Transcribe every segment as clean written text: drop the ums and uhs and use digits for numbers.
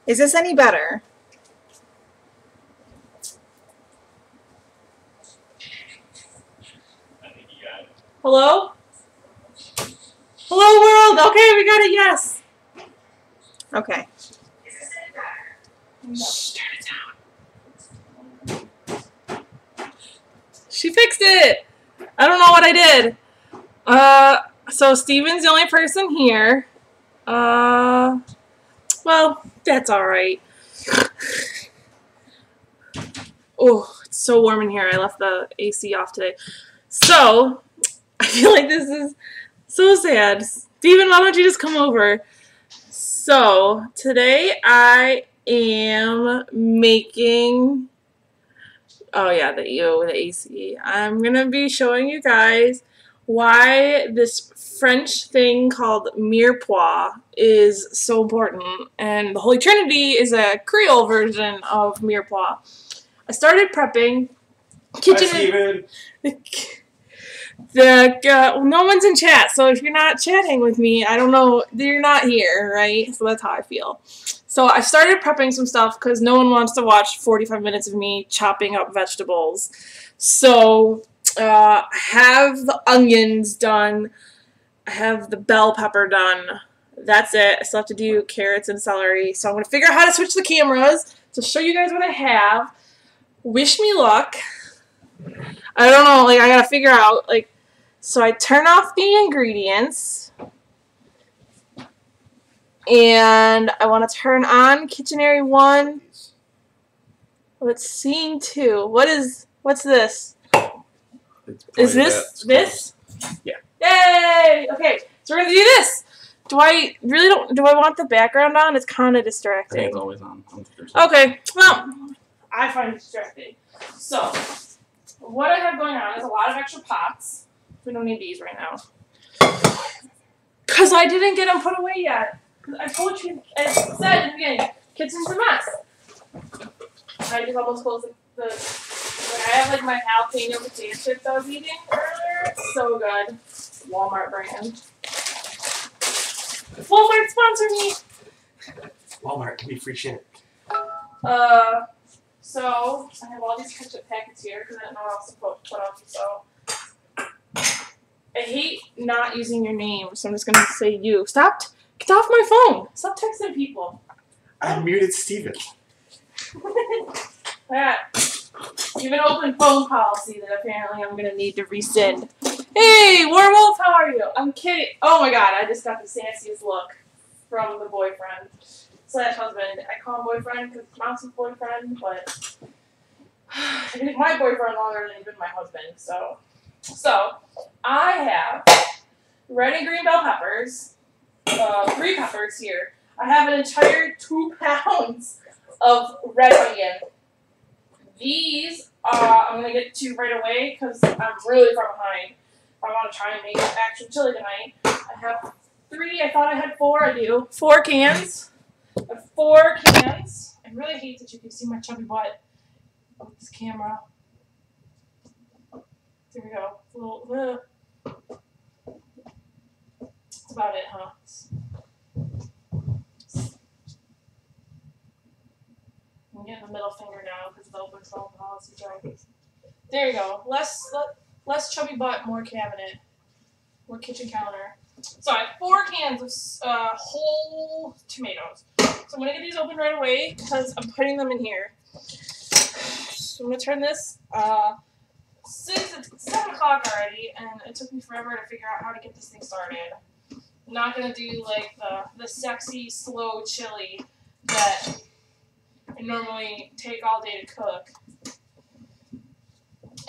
Is this any better? Hello? Hello, world! Okay, we got a yes! Okay. Shh, turn it down. She fixed it! I don't know what I did. So Steven's the only person here. Well, that's alright. Oh, it's so warm in here. I left the AC off today. So, I feel like this is so sad. Steven, why don't you just come over? So, today I am making... Oh yeah, the AC. I'm going to be showing you guys why this French thing called Mirepoix is so important. And the Holy Trinity is a Creole version of Mirepoix. I started prepping. Steven. Well, no one's in chat, so if you're not chatting with me, I don't know, you're not here, right? So that's how I feel. So I started prepping some stuff because no one wants to watch 45 minutes of me chopping up vegetables. So I have the onions done. I have the bell pepper done. That's it. I still have to do carrots and celery. So I'm going to figure out how to switch the cameras to show you guys what I have. Wish me luck. I don't know, like, I gotta figure out, like, so I turn off the ingredients, and I want to turn on Kitchenery 1. What's scene 2? What's this? Is this? Yeah. Yay! Okay, so we're gonna do this. Do I want the background on? It's kind of I distracting. think it's always on. Okay, well, I find it distracting. So, what I have going on is a lot of extra pots. We don't need these right now. Because I didn't get them put away yet. I told you, I said in the beginning, kitchen's a mess. I just almost closed the I have like my jalapeno potato chips I was eating earlier. It's so good. Walmart brand. Walmart sponsor me! Walmart, give me free shit. So, I have all these ketchup packets here because I didn't know what else to put on, so. I hate not using your name, so I'm just going to say you. Stop! Get off my phone! Stop texting people. I muted Steven. That. You have an open phone policy that apparently I'm going to need to rescind. Hey, Werewolf, how are you? I'm kidding. Oh my god, I just got the sassiest look from the boyfriend. / husband. I call him boyfriend because it's Mouse's boyfriend, but he's my boyfriend longer than he's been my husband, so. So, I have red and green bell peppers, 3 peppers here. I have an entire 2 pounds of red onion. These, I'm going to get to right away because I'm really far behind. I want to try and make actual chili tonight. I have 3, I thought I had 4, I do. 4 cans. I have 4 cans. I really hate that you can see my chubby butt with this camera. There we go. A little, that's about it, huh? I'm getting the middle finger now because the open phone policy joke. There you go. Less chubby butt, more cabinet. More kitchen counter. So I have 4 cans of whole tomatoes. So I'm going to get these open right away because I'm putting them in here. So I'm going to turn this, since it's 7 o'clock already, and it took me forever to figure out how to get this thing started. I'm not going to do like the sexy, slow chili that I normally take all day to cook.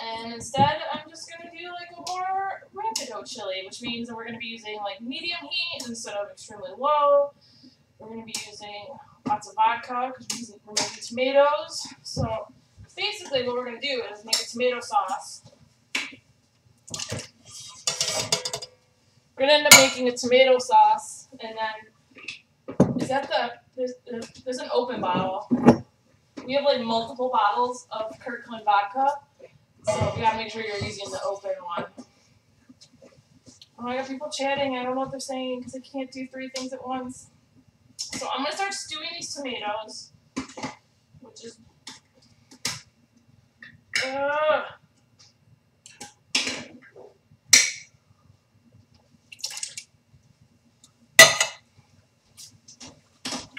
And instead, I'm just going to do like a more rapido chili, which means that we're going to be using like medium heat instead of extremely low. We're going to be using lots of vodka because we're making tomatoes. So basically what we're going to do is make a tomato sauce. We're going to end up making a tomato sauce, and then, is that there's an open bottle. We have like multiple bottles of Kirkland vodka. So you gotta make sure you're using the open one. Oh, I got people chatting. I don't know what they're saying because I can't do 3 things at once. So I'm gonna start stewing these tomatoes, which is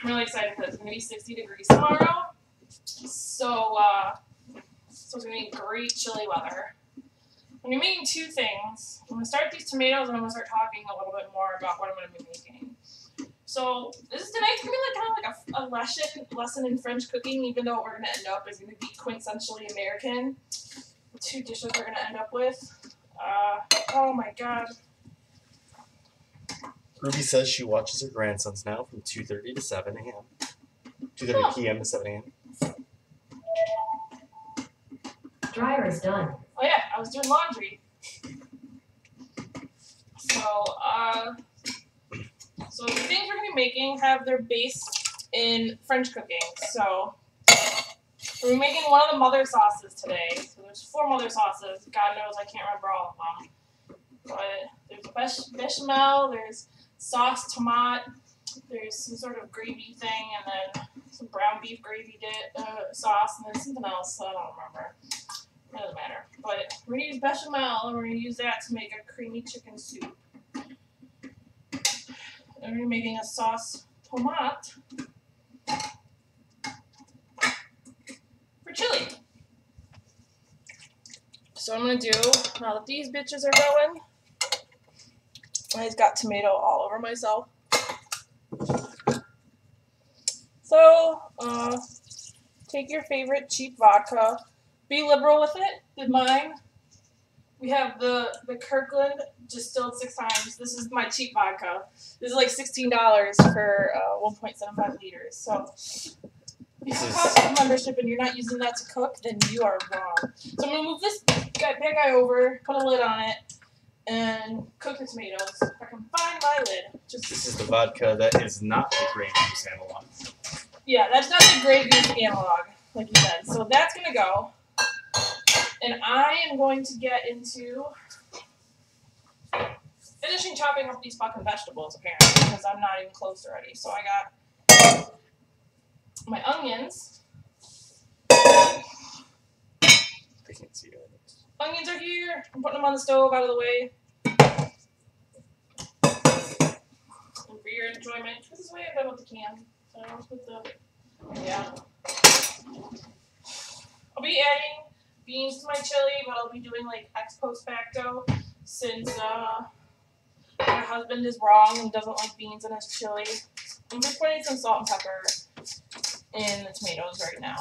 I'm really excited because it's gonna be 60 degrees tomorrow. So it's gonna be great chilly weather. When you're making two things, I'm gonna start these tomatoes and I'm gonna start talking a little bit more about what I'm gonna be making. So tonight's gonna be like kind of like a lesson in French cooking, even though what we're gonna end up is gonna be quintessentially American. The two dishes we're gonna end up with. Oh my god. Ruby says she watches her grandsons now from 2:30 to 7 a.m. 2:30 p.m. to 7 a.m. Dryer is done. Oh yeah, I was doing laundry. So the things we're gonna be making have their base in French cooking. So we're making one of the mother sauces today. So there's 4 mother sauces. God knows I can't remember all of them. But there's bechamel, there's sauce tomate, there's some sort of gravy thing, and then some brown beef gravy sauce, and then something else I don't remember. It doesn't matter. But we're going to use bechamel, and we're going to use that to make a creamy chicken soup. And we're going to be making a sauce tomate for chili. So what I'm going to do, now that these bitches are going, I just got tomato all over myself. So, take your favorite cheap vodka. Be liberal with it. With mine, we have the Kirkland distilled 6 times. This is my cheap vodka. This is like $16 for 1.75 liters. So if you have a Costco membership and you're not using that to cook, then you are wrong. So I'm gonna move this bad guy over, put a lid on it, and cook the tomatoes. If I can find my lid. This is the vodka that is not the grape juice analog. Yeah, that's not the grape juice analog, like you said. So that's gonna go. And I am going to get into finishing chopping up these fucking vegetables, apparently, because I'm not even close already. So I got my onions. I can't see it. Onions are here. I'm putting them on the stove out of the way. And for your enjoyment, this is the way I've done with the can. So I'll put the, yeah. I'll be adding beans to my chili, but I'll be doing like ex post facto since my husband is wrong and doesn't like beans in his chili. I'm just putting some salt and pepper in the tomatoes right now.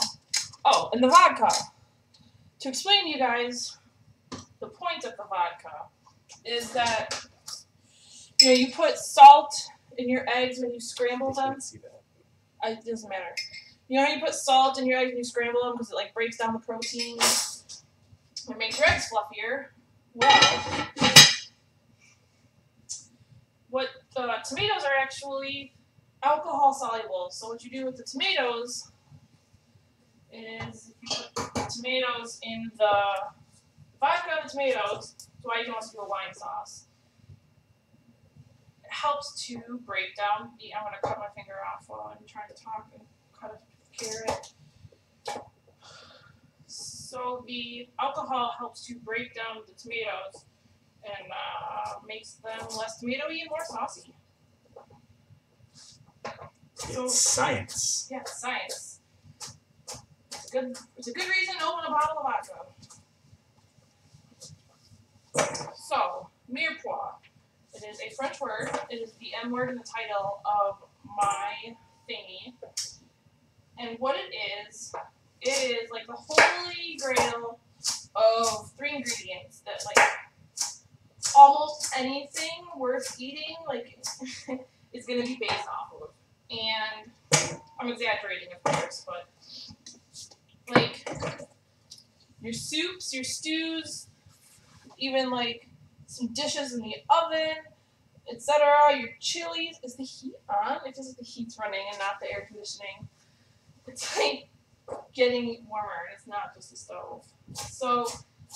Oh, and the vodka. To explain to you guys the point of the vodka is that you put salt in your eggs when you scramble them. It doesn't matter. You know how you put salt in your eggs when you scramble them because it like breaks down the protein. It makes your eggs fluffier. Well, what tomatoes are actually alcohol soluble. So what you do with the tomatoes is you put the tomatoes in the vodka of the tomatoes. That's why you can also do a wine sauce. It helps to break down the. I'm gonna cut my finger off while I'm trying to talk and cut a carrot. So the alcohol helps to break down the tomatoes and makes them less tomatoey and more saucy. So, It's science. Yeah, it's science. It's a good reason to open a bottle of vodka. So, Mirepoix. It is a French word. It is the M word in the title of my thingy. And what it is like the holy grail of 3 ingredients that like almost anything worth eating like is gonna be based off of. And I'm exaggerating, of course, but like your soups, your stews, even like some dishes in the oven, etc. Your chilies. Is the heat on? It feels like the heat's running and not the air conditioning. It's like getting warmer, and it's not just a stove. So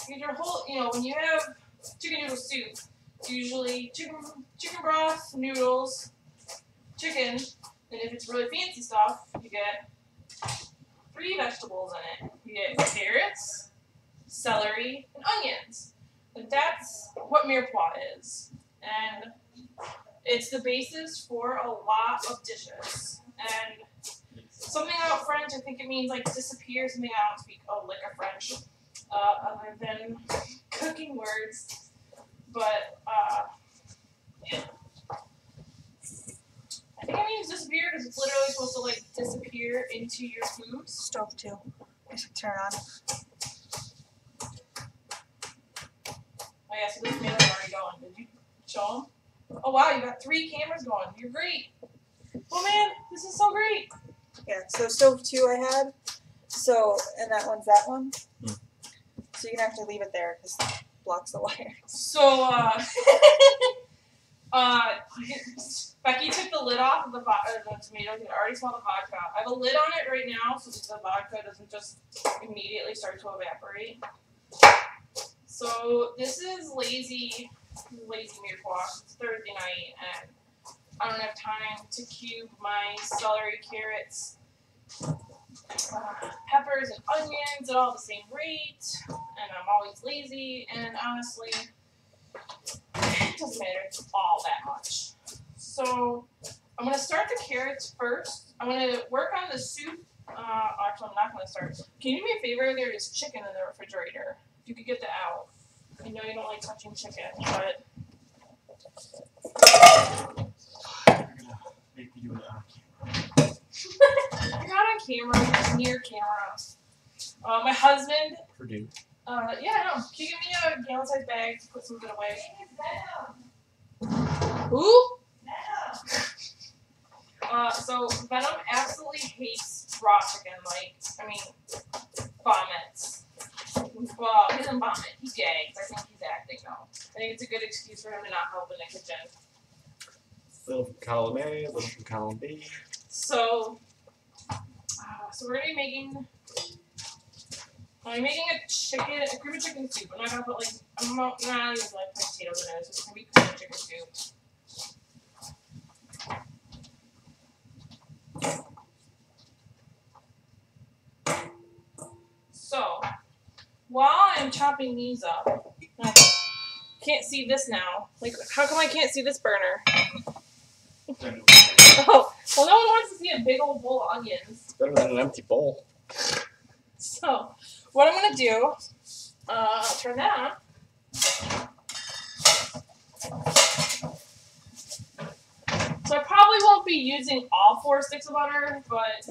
your whole, when you have chicken noodle soup, it's usually chicken broth, noodles, chicken, And if it's really fancy stuff, you get 3 vegetables in it. You get carrots, celery, and onions. And that's what mirepoix is. And it's the basis for a lot of dishes. And something about French, I think it means like disappear, something I don't speak a lick of French, other than cooking words. But, yeah. I think it means disappear because it's literally supposed to like disappear into your food. Stove too. I should turn on. Oh yeah, so this meal is already going. Did you show them? Oh wow, you got 3 cameras going. You're great. Oh man, this is so great. Yeah, so stove 2 I had. So, and that one's that one. Hmm. So you're gonna have to leave it there because it blocks the wire. So, Becky took the lid off of the tomatoes. You can already smell the vodka. I have a lid on it right now so that the vodka doesn't just immediately start to evaporate. So this is lazy mirepoix. It's Thursday night and I don't have time to cube my celery, carrots, peppers, and onions at all the same rate. And I'm always lazy. And honestly, it doesn't matter all that much. So I'm going to start the carrots first. I'm going to work on the soup. Actually, I'm not going to start. Can you do me a favor? There is chicken in the refrigerator. If you could get that out. I know you don't like touching chicken, but... You're gonna make me do it on camera. You're not on camera, you're just near camera. My husband... Purdue. Yeah, I know. Can you give me a gallon-sized bag to put something away? Who? So Venom absolutely hates raw chicken. Like, I mean, vomits. Well, he doesn't vomit. He gags. I think he's acting though. I think it's a good excuse for him to not help in the kitchen. Little from column A, little from column B. So we're gonna be making. I'm making a cream of chicken soup. I'm not gonna put like I'm not gonna use like potatoes in it. It's just gonna be cream of chicken soup. So, while I'm chopping these up, I can't see this now. Like, how come I can't see this burner? Oh, well, no one wants to see a big old bowl of onions. Better than an empty bowl. So, what I'm gonna do, turn that on. So I probably won't be using all 4 sticks of butter, but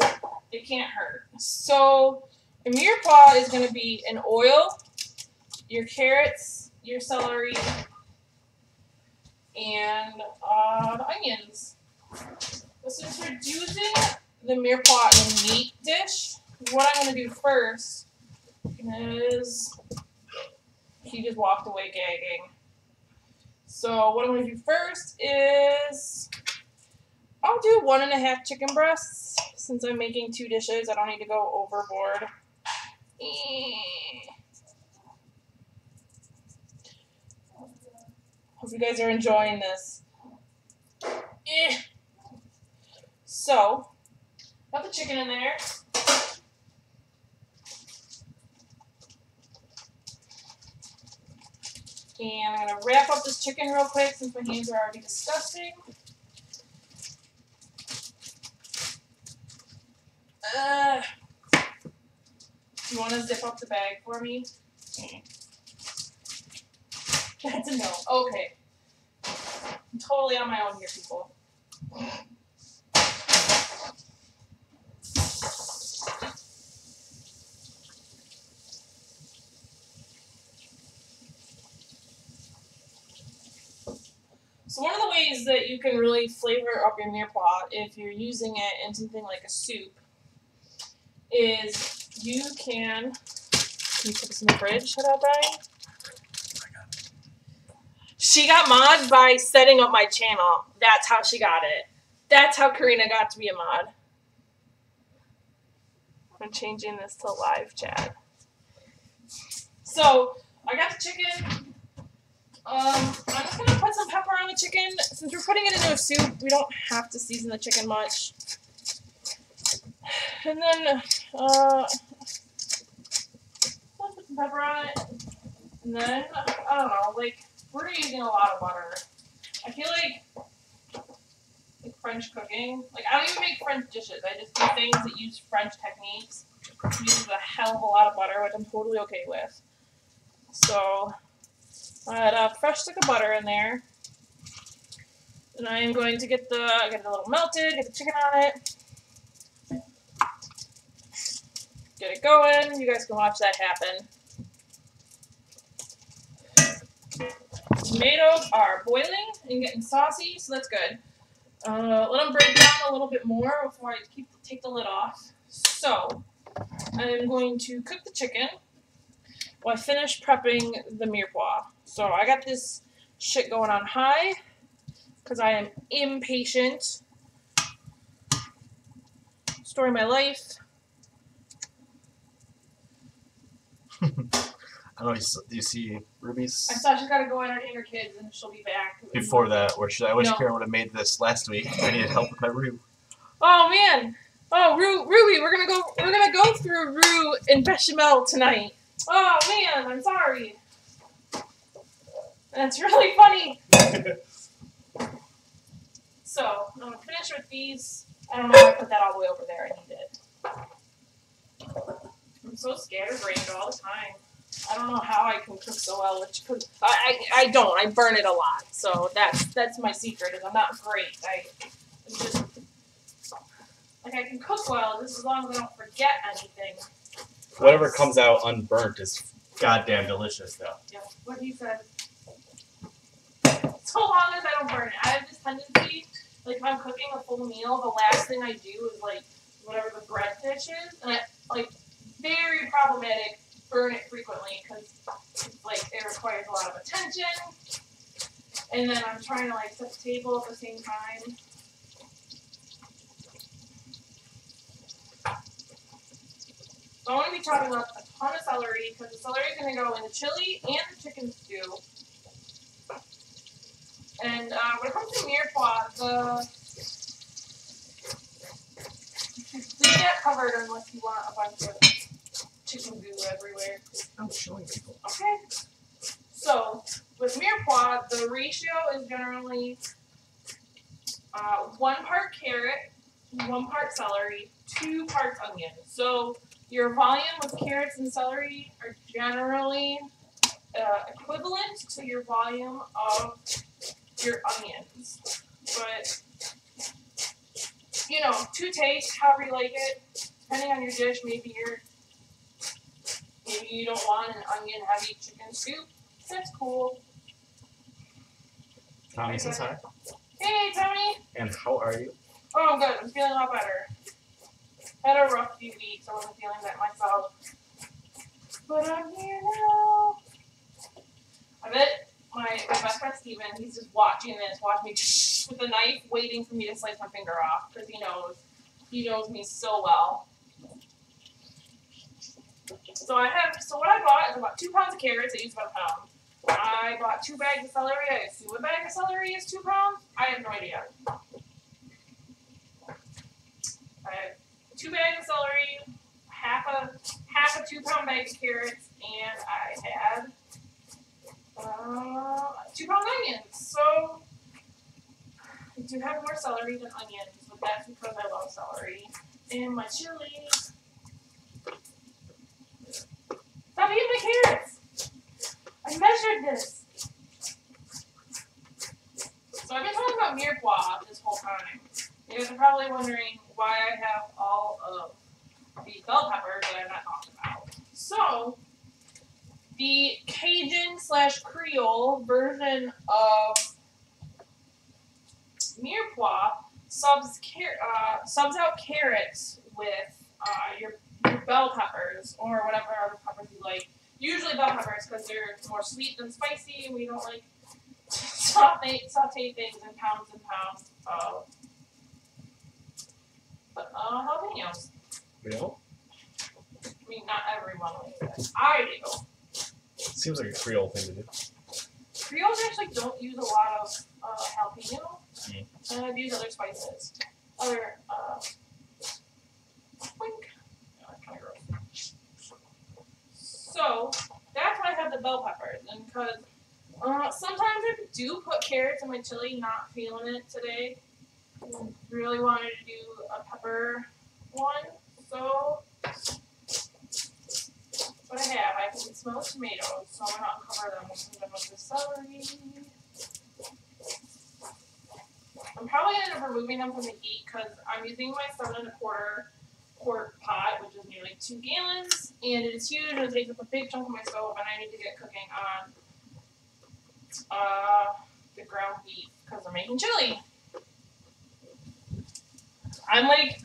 it can't hurt. So a mirepoix is going to be an oil, your carrots, your celery, and the onions. But since we're using the mirepoix in a meat dish, what I'm going to do first is, he just walked away gagging. So what I'm going to do first is, I'll do 1.5 chicken breasts. Since I'm making 2 dishes, I don't need to go overboard. Hope you guys are enjoying this. So, got the chicken in there. And I'm going to wrap up this chicken real quick since my hands are already disgusting. You want to zip up the bag for me? That's a no. Okay. I'm totally on my own here, people. So one of the ways that you can really flavor up your mirepoix if you're using it in something like a soup is you can you put this in the fridge? Shut up, Brian. She got mod by setting up my channel. That's how she got it. That's how Karina got to be a mod. I'm changing this to live chat. So I got the chicken. I'm just gonna put some pepper on the chicken. Since we're putting it into a soup, we don't have to season the chicken much. And then, let's put some pepper on it. And then, I don't know, like, we're using a lot of butter. I feel like French cooking, like, I don't even make French dishes. I just do things that use French techniques. It uses a hell of a lot of butter, which I'm totally okay with. So, I had a fresh stick of butter in there. And I am going to get it a little melted, get the chicken on it. Get it going. You guys can watch that happen. Tomatoes are boiling and getting saucy, so that's good. Let them break down a little bit more before I take the lid off. So, I'm going to cook the chicken while I finish prepping the mirepoix. So, I got this shit going on high because I am impatient. Story of my life. I don't know. Do you see Ruby's? I saw she's got to go in her kids and she'll be back. Before that, where I wish No. Karen would have made this last week. I needed help with my roux. Oh man! Oh, Ruby, we're gonna go through roux and bechamel tonight. Oh man, I'm sorry. That's really funny. So I'm gonna finish with these. I don't know if I put that all the way over there. I need it. I'm so scatterbrained all the time. I don't know how I can cook so well. I don't. I burn it a lot. So that's my secret. Is I'm not great. I'm just like I can cook well just as long as I don't forget anything. Whatever comes out unburnt is goddamn delicious, though. Yeah, what he said. So long as I don't burn it. I have this tendency, like if I'm cooking a full meal, the last thing I do is like whatever the bread dish is, and I like very problematic. Burn it frequently because like it requires a lot of attention, and then I'm trying to like set the table at the same time. So I want to be chopping up a ton of celery because the celery is going to go in the chili and the chicken stew. And when it comes to mirepoix, leave that covered unless you want a bunch of chicken goo everywhere. I'm showing people. Okay. So with mirepoix, the ratio is generally 1 part carrot, 1 part celery, 2 parts onion. So your volume with carrots and celery are generally equivalent to your volume of your onions. But you know, to taste, however you like it, depending on your dish, maybe you don't want an onion-heavy chicken soup. That's cool. Tommy says hi. Hey, Tommy. And how are you? Oh, I'm good. I'm feeling a lot better. Had a rough few weeks. I wasn't feeling that myself. But I'm here now. I bet my best friend Steven, he's just watching me with a knife, waiting for me to slice my finger off because he knows me so well. So what I bought is about 2 pounds of carrots. I use about a pound. I bought 2 bags of celery. I assume a bag of celery is 2 pounds. I have no idea. I had 2 bags of celery, half a 2-pound bag of carrots, and I had 2 pound onions. So I do have more celery than onions, but that's because I love celery. And my chili. Stop eating my carrots! I measured this! So I've been talking about mirepoix this whole time. You guys are probably wondering why I have all of the bell peppers that I'm not talking about. So, the Cajun/Creole version of mirepoix subs out carrots with your bell peppers or whatever other peppers you like. Usually bell peppers because they're more sweet than spicy, and we don't like saute things in pounds and pounds of jalapenos. Real? I mean, not everyone likes that. I do. Seems like a Creole thing to do. Creoles actually don't use a lot of jalapeno, and I've used other spices. Other, wink. No, that's kind of gross. So, that's why I have the bell peppers, and because sometimes I do put carrots in my chili, not feeling it today. Really wanted to do a pepper one, so what I have, I can smell the tomatoes, so I'm gonna uncover them with the celery. I'm probably gonna end up removing them from the heat because I'm using my 7 1/4 quart pot, which is nearly 2 gallons, and it is huge and it takes up a big chunk of my stove, and I need to get cooking on the ground beef because I'm making chili. I'm like,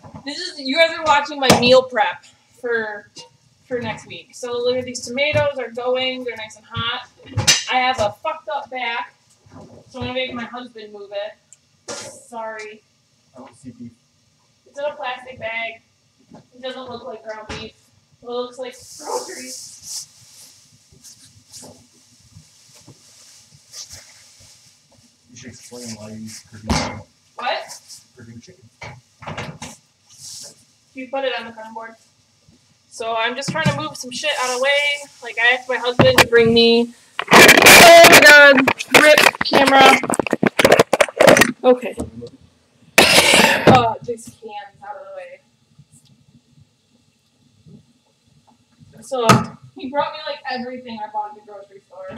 you guys are watching my meal prep for next week. So look at these tomatoes are going, they're nice and hot. I have a fucked up back, so I'm gonna make my husband move it. Sorry. I don't see beef. It's in a plastic bag. It doesn't look like ground beef. It looks like groceries. You should explain why you use Purdue chicken. What? Purdue chicken. You put it on the cutting board. So I'm just trying to move some shit out of the way. Like I asked my husband to bring me. Oh my god! Rip camera. Okay. These cans out of the way. So he brought me like everything I bought at the grocery store.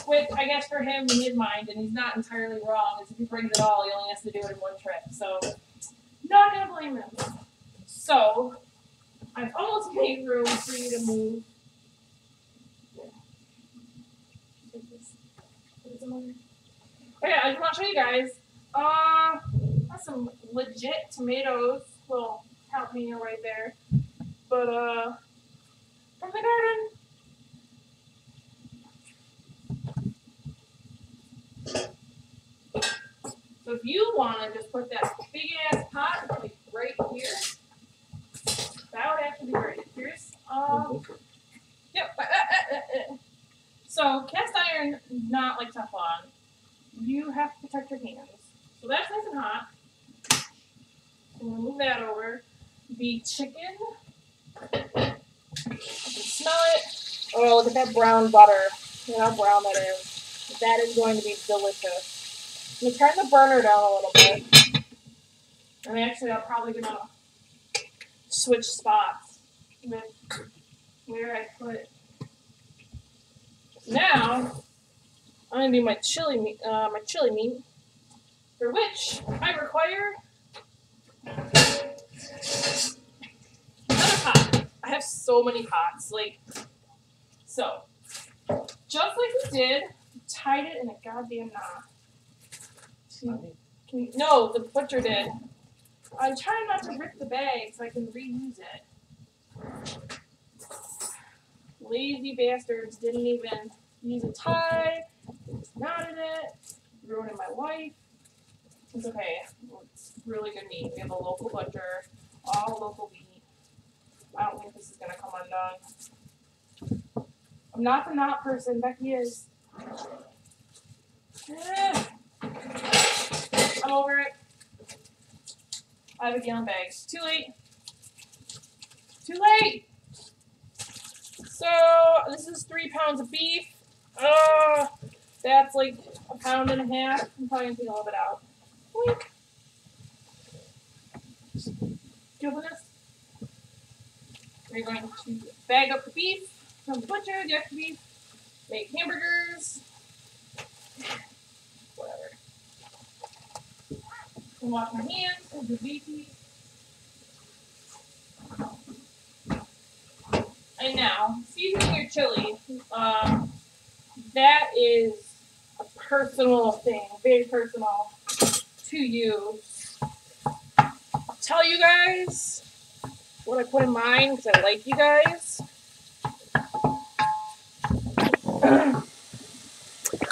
Which I guess for him in his mind, and he's not entirely wrong, is if he brings it all, he only has to do it in one trip. So not gonna blame him. So I've almost made room for you to move. Okay, I just want to show you guys. That's some legit tomatoes. Little jalapeno right there. But from the garden. So if you want to just put that big ass pot like right here, that would actually be great. Here's yep. So cast iron, not like Teflon. You have to protect your hands. So that's nice and hot. I'm gonna move that over. The chicken. I can smell it. Oh, look at that brown butter. Look how brown that is. That is going to be delicious. I'm gonna turn the burner down a little bit. And actually, I'm probably gonna switch spots with where I put. Now, I'm gonna do my chili meat, for which I require another pot. I have so many pots, like so. Just like we did, tied it in a goddamn knot. No, the butcher did. I'm trying not to rip the bag so I can reuse it. Lazy bastards didn't even use a tie. Just knotted it. Ruining my life. It's okay. It's really good meat. We have a local butcher. All local meat. I don't think this is gonna come undone. I'm not the knot person. Becky is. I'm over it. I have a gallon bag. Too late. Too late! So, this is 3 pounds of beef. That's like 1.5 pounds. I'm probably gonna take a little bit out. Wink. Good with this. We're going to bag up the beef from the butcher, the extra beef, make hamburgers. Whatever. And wash my hands with the beefy. And now, seasoning your chili, that is a personal thing, very personal to you. I'll tell you guys what I put in mine because I like you guys. I'm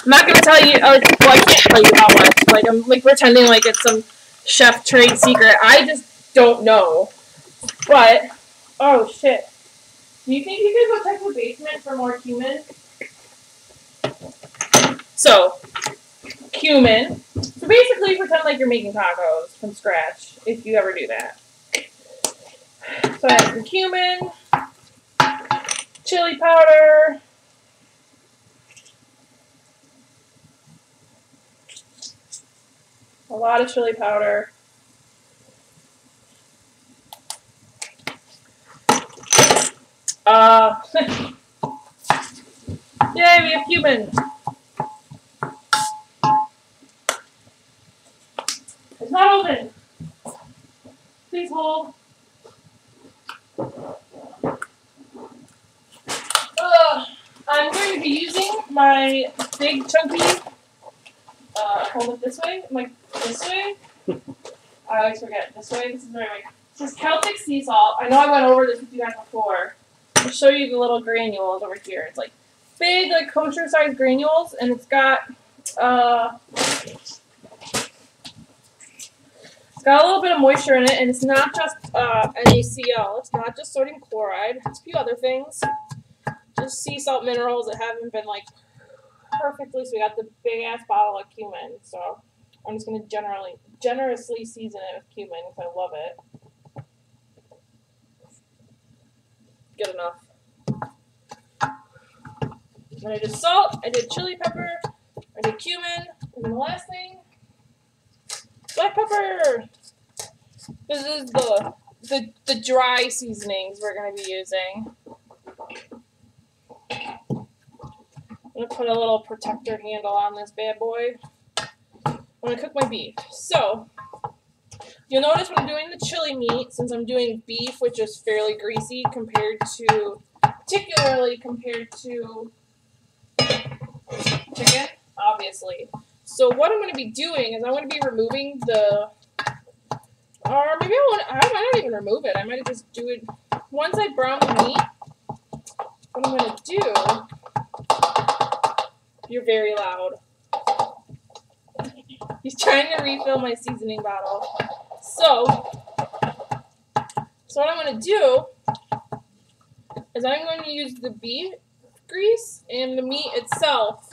not gonna tell you. Well, I can't tell you how much. Like I'm like pretending like it's some chef trade secret. I just don't know. But oh shit. Do you think you could go check the basement for more cumin? So, cumin. So basically pretend like you're making tacos from scratch, if you ever do that. So I have some cumin, chili powder, a lot of chili powder. Yay, we have cumin. It's not open. Please hold. I'm going to be using my big chunky, hold it this way, this way. I always forget, this way, this is the right way. This is Celtic sea salt. I know I went over this with you guys before. I'll show you the little granules over here. It's like big, like kosher sized granules, and it's got a little bit of moisture in it, and it's not just NaCl. It's not just sodium chloride. It's a few other things. Just sea salt minerals that haven't been like perfectly. So we got the big ass bottle of cumin. So I'm just gonna generously season it with cumin because I love it. Good enough. Then I did salt. I did chili pepper. I did cumin. And then the last thing, black pepper. This is the dry seasonings we're gonna be using. I'm gonna put a little protector handle on this bad boy. I'm gonna cook my beef. So you'll notice when I'm doing the chili meat, since I'm doing beef, which is fairly greasy particularly compared to chicken, obviously. So what I'm gonna be doing is I'm gonna be removing or maybe I might not even remove it. I might just do it once I brown the meat. What I'm gonna do. You're very loud. He's trying to refill my seasoning bottle. So what I'm going to do is I'm going to use the beef grease and the meat itself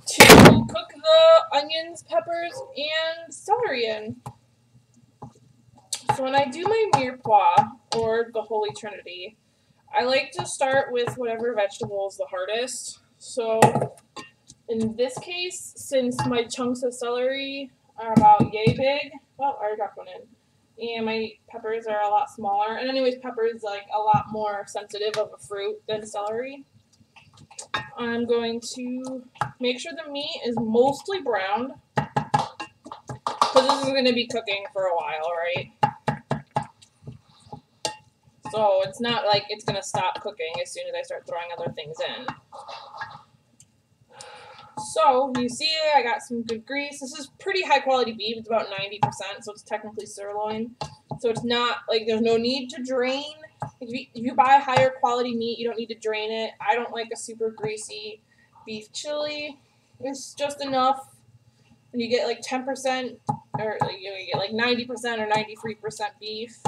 to cook the onions, peppers, and celery in. So when I do my Mirepoix, or the Holy Trinity, I like to start with whatever vegetable is the hardest. So in this case, since my chunks of celery are about yay big, well, I already dropped one in, and my peppers are a lot smaller. And anyways, pepper is like a lot more sensitive of a fruit than celery. I'm going to make sure the meat is mostly browned, because this is going to be cooking for a while, right? So it's not like it's going to stop cooking as soon as I start throwing other things in. So you see I got some good grease. This is pretty high quality beef. It's about 90%, so it's technically sirloin. So it's not like there's no need to drain. If you buy higher quality meat, you don't need to drain it. I don't like a super greasy beef chili. It's just enough. And you get like 10%, or you get like 90% or 93% beef.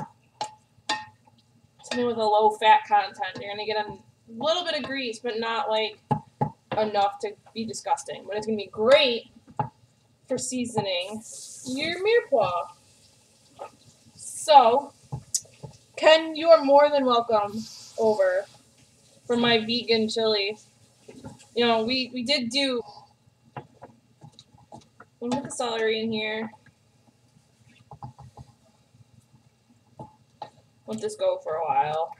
Something with a low fat content. You're gonna get a little bit of grease, but not like enough to be disgusting. But it's gonna be great for seasoning your Mirepoix. So, Ken, you are more than welcome over for my vegan chili. You know, we did do. We'll put the celery in here. Let this go for a while.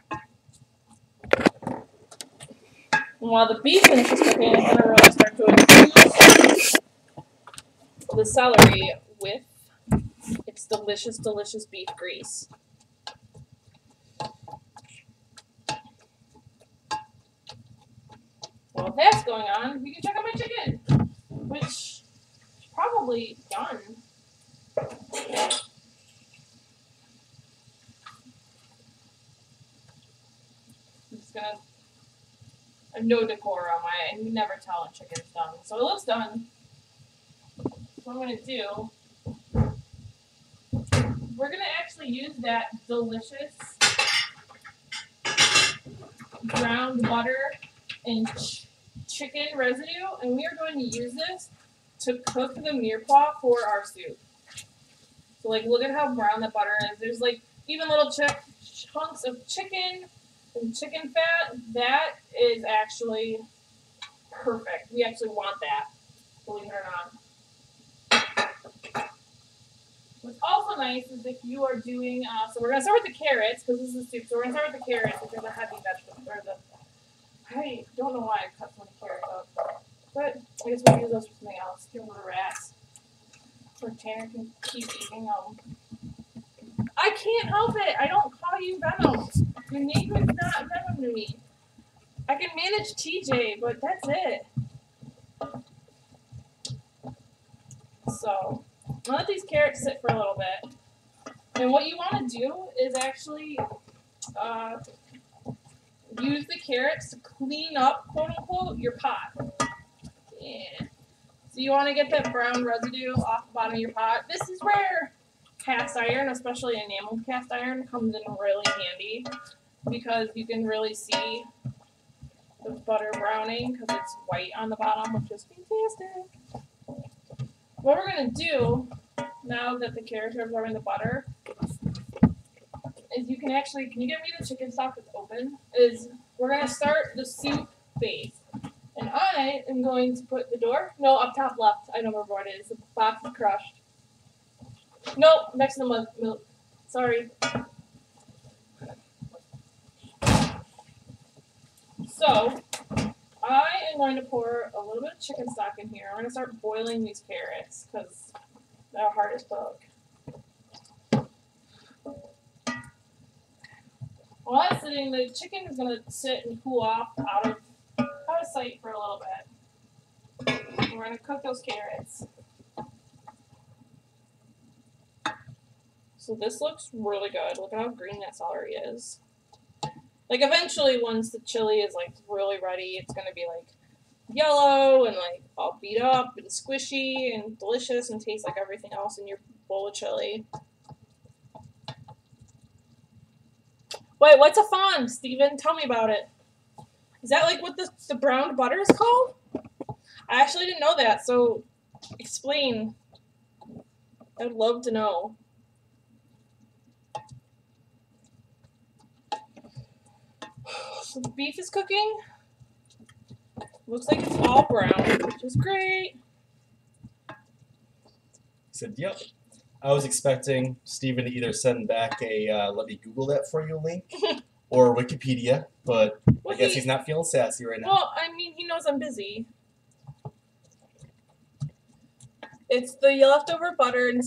And while the beef finishes cooking, I'm gonna really start to infuse the celery with its delicious, delicious beef grease. While that's going on, we can check out my chicken, which is probably done. I'm just gonna. I have no decorum. I never tell when chicken's done, so it looks done. So what I'm gonna do. We're gonna actually use that delicious browned butter and chicken residue, and we are going to use this to cook the mirepoix for our soup. So like, look at how brown the butter is. There's like even little chunks of chicken and chicken fat. That is actually perfect. We actually want that, believe it or not. What's also nice is if you are doing, so we're going to start with the carrots, because this is soup, so we're going to start with the carrots, which are the heavy vegetables, or I don't know why I cut so many carrots up, but I guess we'll use those for something else. Give them to the rats, or Tanner can keep eating them. I can't help it, I don't call you Venom. Your name is not Venom to me. I can manage TJ, but that's it. So, I'll let these carrots sit for a little bit. And what you want to do is actually use the carrots to clean up, quote unquote, your pot. Yeah. So you want to get that brown residue off the bottom of your pot. This is where cast iron, especially enamel cast iron, comes in really handy because you can really see the butter browning because it's white on the bottom, which is fantastic. What we're going to do, now that the carrots are absorbing the butter, is you can actually, can you get me the chicken stock that's open? Is we're going to start the soup base. And I am going to put the door, no, up top left, I don't remember what it is, the box is crushed. Nope, next to the milk, sorry. So, I am going to pour a little bit of chicken stock in here. I'm going to start boiling these carrots because they're hard as fuck. While that's sitting, the chicken is going to sit and cool off out of sight for a little bit. And we're going to cook those carrots. So this looks really good. Look at how green that celery is. Like, eventually, once the chili is, like, really ready, it's going to be, like, yellow and, like, all beat up and squishy and delicious and taste like everything else in your bowl of chili. Wait, what's a fond, Steven? Tell me about it. Is that, like, what the browned butter is called? I actually didn't know that, so explain. I would love to know. So the beef is cooking. Looks like it's all brown, which is great. He said, yep. I was expecting Steven to either send back a let me Google that for you link or Wikipedia, but well, I guess he's not feeling sassy right now. Well, I mean, he knows I'm busy. It's the leftover butter and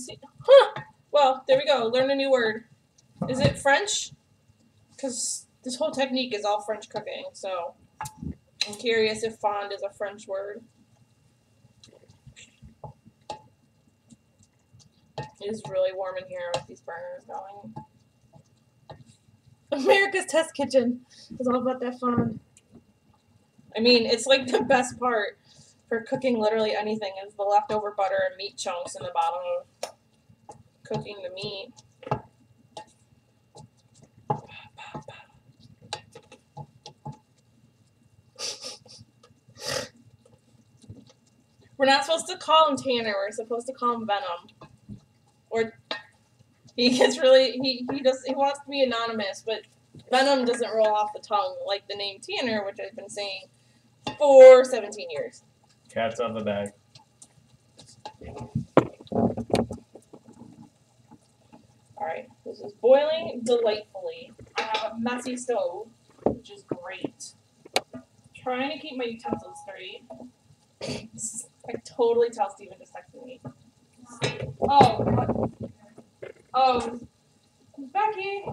huh! Well, there we go. Learn a new word. Is it French? Because this whole technique is all French cooking, so I'm curious if fond is a French word. It is really warm in here with these burners going. America's Test Kitchen is all about that fond. I mean, it's like the best part for cooking literally anything is the leftover butter and meat chunks in the bottom of cooking the meat. We're not supposed to call him Tanner. We're supposed to call him Venom. Or he gets really he wants to be anonymous, but Venom doesn't roll off the tongue like the name Tanner, which I've been saying for 17 years. Cat's out of the bag. Alright, this is boiling delightfully. I have a messy stove, which is great. Trying to keep my utensils straight. I totally tell Steven just texted me. Oh, what? Oh, Becky.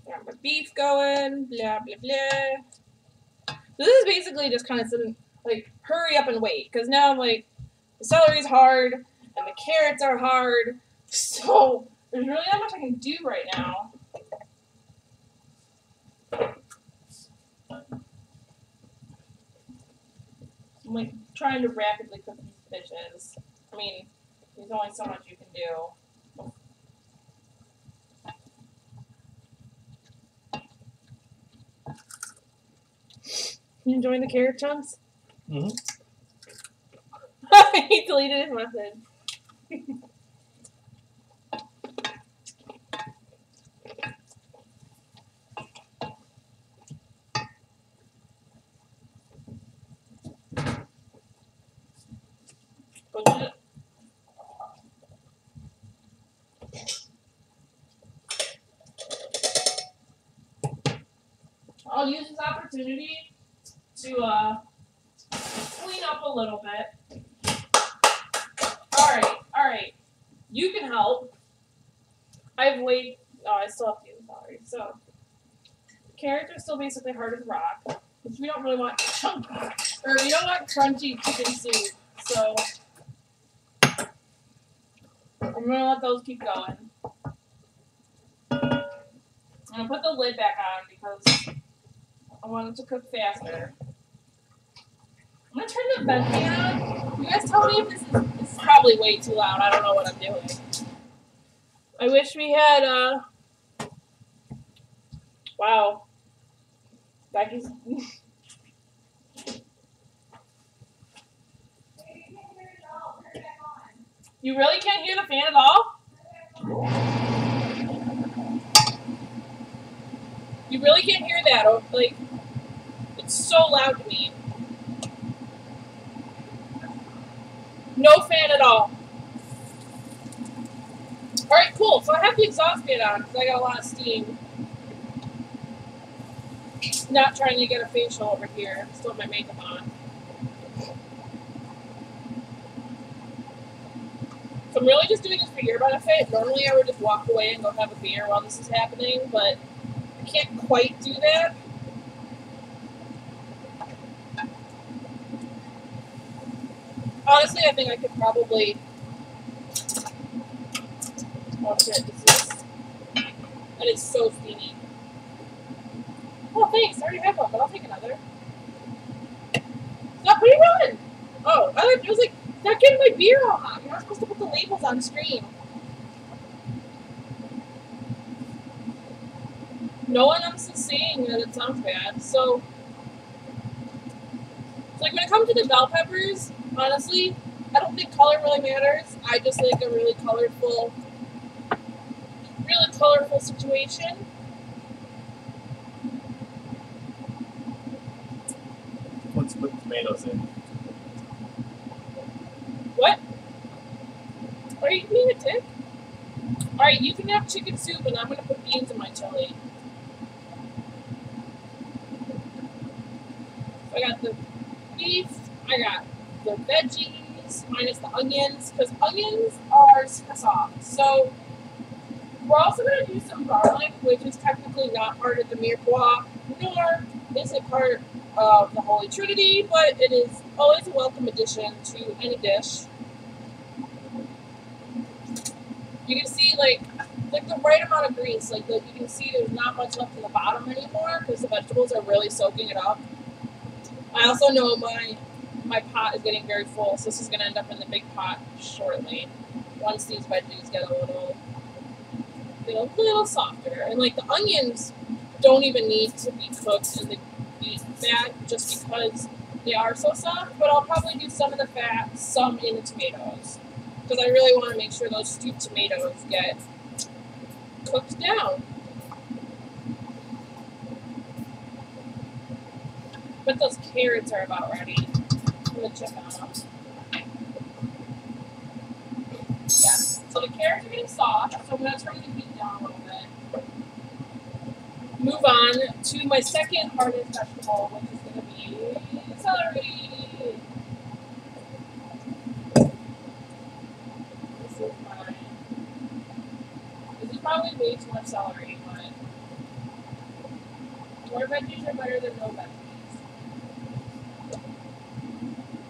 Got my beef going, blah, blah, blah. So this is basically just kind of some, like, hurry up and wait. Because now I'm like, the celery's hard, and the carrots are hard. So there's really not much I can do right now. I'm like trying to rapidly cook these dishes. I mean, there's only so much you can do. You enjoying the carrot chunks? Mm-hmm. He deleted his message. Budget. I'll use this opportunity to clean up a little bit. Alright. You can help. I've waited. Oh, I still have to use celery. So, carrots are still basically hard as rock, which we don't really want chunky, or we don't want crunchy chicken soup. So, I'm gonna let those keep going. I'm gonna put the lid back on because I want it to cook faster. I'm gonna turn the vent fan on. You guys tell me if this is probably way too loud. I don't know what I'm doing. I wish we had wow. Becky's You really can't hear the fan at all? You really can't hear that? Like, it's so loud to me. No fan at all. Alright, cool. So I have the exhaust fan on because I got a lot of steam. Not trying to get a facial over here. Still have my makeup on. So I'm really just doing this for your benefit. Normally I would just walk away and go have a beer while this is happening, but I can't quite do that. Honestly, I think I could probably... Oh shit, that is so steamy. Oh, thanks. I already have one, but I'll take another. Stop putting it on! Oh, I was like, stop getting my beer all hot. You're not supposed to put the labels on screen. No one else is saying that it sounds bad, so... like, when it comes to the bell peppers, honestly, I don't think color really matters. I just like a really colorful situation. Let's put tomatoes in. What? Are you being a dick? Alright, you can have chicken soup and I'm gonna put beans in my chili. So I got the beef, I got the veggies, minus the onions, because onions are super soft. So we're also going to do some garlic, which is technically not part of the Mirepoix, nor is it part of the Holy Trinity, but it is always a welcome addition to any dish. You can see like the right amount of grease, like you can see there's not much left in the bottom anymore because the vegetables are really soaking it up. I also know my pot is getting very full, so this is going to end up in the big pot shortly once these veggies get a little softer. And like the onions don't even need to be cooked in the beef fat just because they are so soft, but I'll probably do some of the fat, some in the tomatoes because I really want to make sure those stewed tomatoes get cooked down. But those carrots are about ready. I'm going to check on them. Yeah, so the carrots are getting soft, so I'm going to turn the heat down a little bit. Move on to my second hardest vegetable, which is going to be celery. This is probably way too much celery, but more veggies are better than no veggies.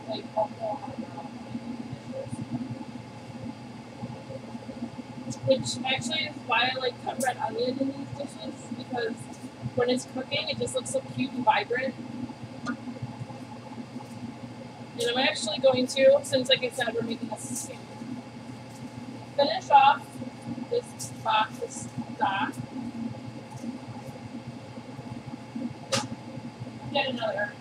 Like, which actually is why I like put red onion in these dishes, because when it's cooking, it just looks so cute and vibrant. And I'm actually going to, since like I said, we're making a soup, finish off this stock. Get another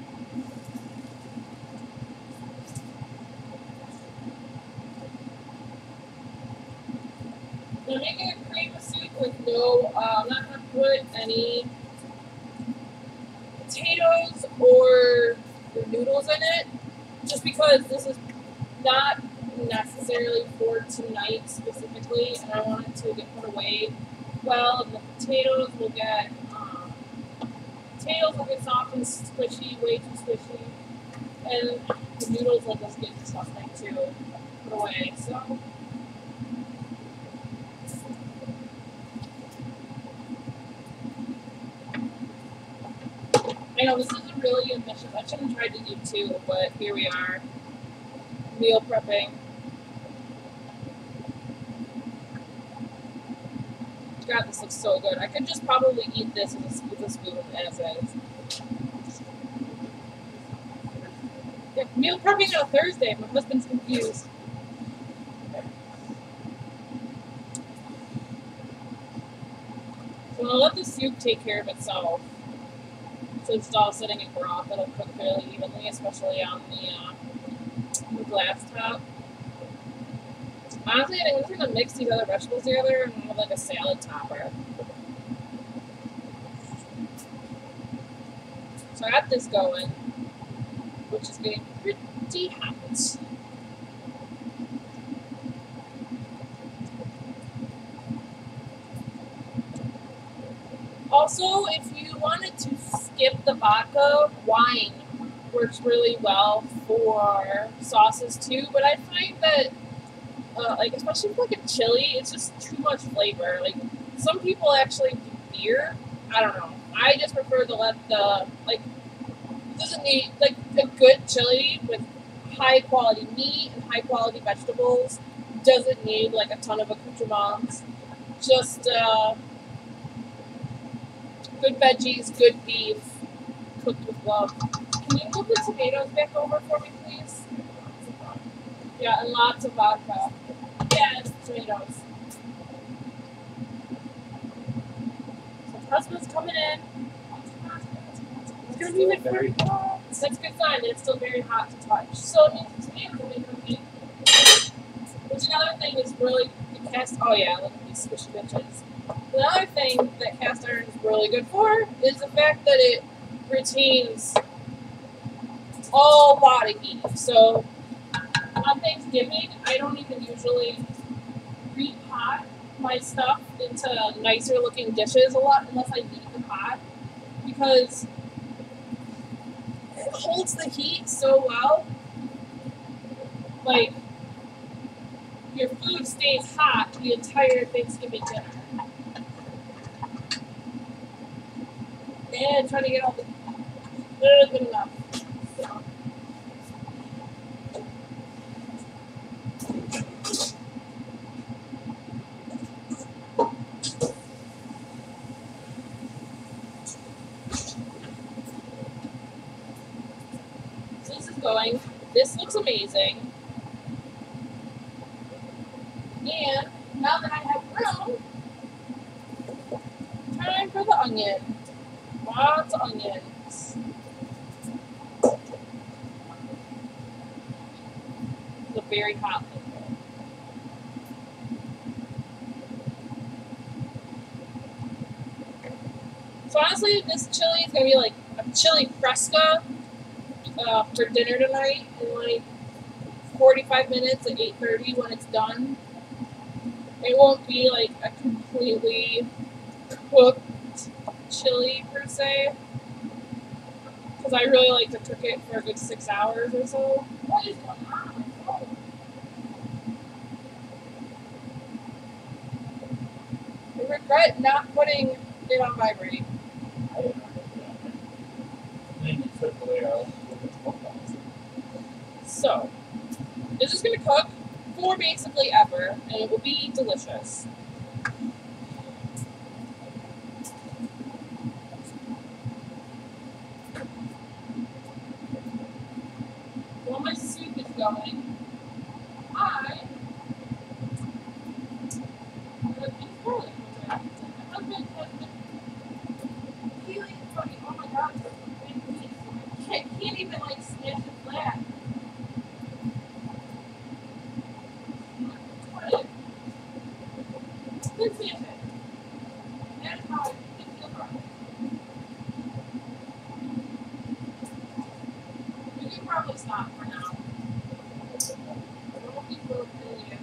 I'm making a cream of soup with no, I'm not going to put any potatoes or noodles in it, just because this is not necessarily for tonight specifically, and I want it to get put away well, and the potatoes will get soft and squishy, way too squishy, and the noodles will just get disgusting too, put away, so. I know this isn't really ambitious. I should have tried to do two, but here we are. Meal prepping. God, this looks so good. I could just probably eat this with a spoon as is. Yeah, meal prepping on a Thursday. My husband's confused. So I'll let the soup take care of itself. Since it's all sitting in broth, it'll cook fairly evenly, especially on the glass top. Honestly, I think I'm just gonna mix these other vegetables together and have like a salad topper. So I got this going, which is getting pretty hot. Also, if you wanted to skip the vodka, wine works really well for sauces too, but I find that like especially for like a chili, it's just too much flavor. Like some people actually do beer. I don't know. I just prefer to let the like it doesn't need like a good chili with high quality meat and high quality vegetables doesn't need like a ton of accoutrements. Just good veggies, good beef, cooked with love. Can you move the tomatoes back over for me, please? Yeah, and lots of vodka. Yeah, and tomatoes. So husband's coming in. It's gonna be like very hot. That's a good sign that it's still very hot to touch. So it means the tomatoes will be cooking. Which another thing is really the cast. Oh yeah, look at these squishy bitches. Another thing that cast iron is really good for is the fact that it retains all body heat. So on Thanksgiving, I don't even usually repot my stuff into nicer looking dishes a lot unless I need the pot because it holds the heat so well. Like, your food stays hot the entire Thanksgiving dinner. And trying to get all the good enough. So. So this is going. This looks amazing. And now that I have room, time for the onion. Lots of onions. It's a very hot liquid. So honestly, this chili is gonna be like a chili fresca for dinner tonight in like 45 minutes, like 8:30 when it's done. It won't be like a completely cooked chili per se, because I really like to cook it for a good 6 hours or so. What is going on? I regret not putting it on vibrate. So, this is going to cook for basically ever, and it will be delicious. While my soup is going, my husband has been peeling from me. Oh my god, I can't even like smash it flat. Good sandwich. That's how I feel garlic. We can probably stop for now. I don't think we'll really get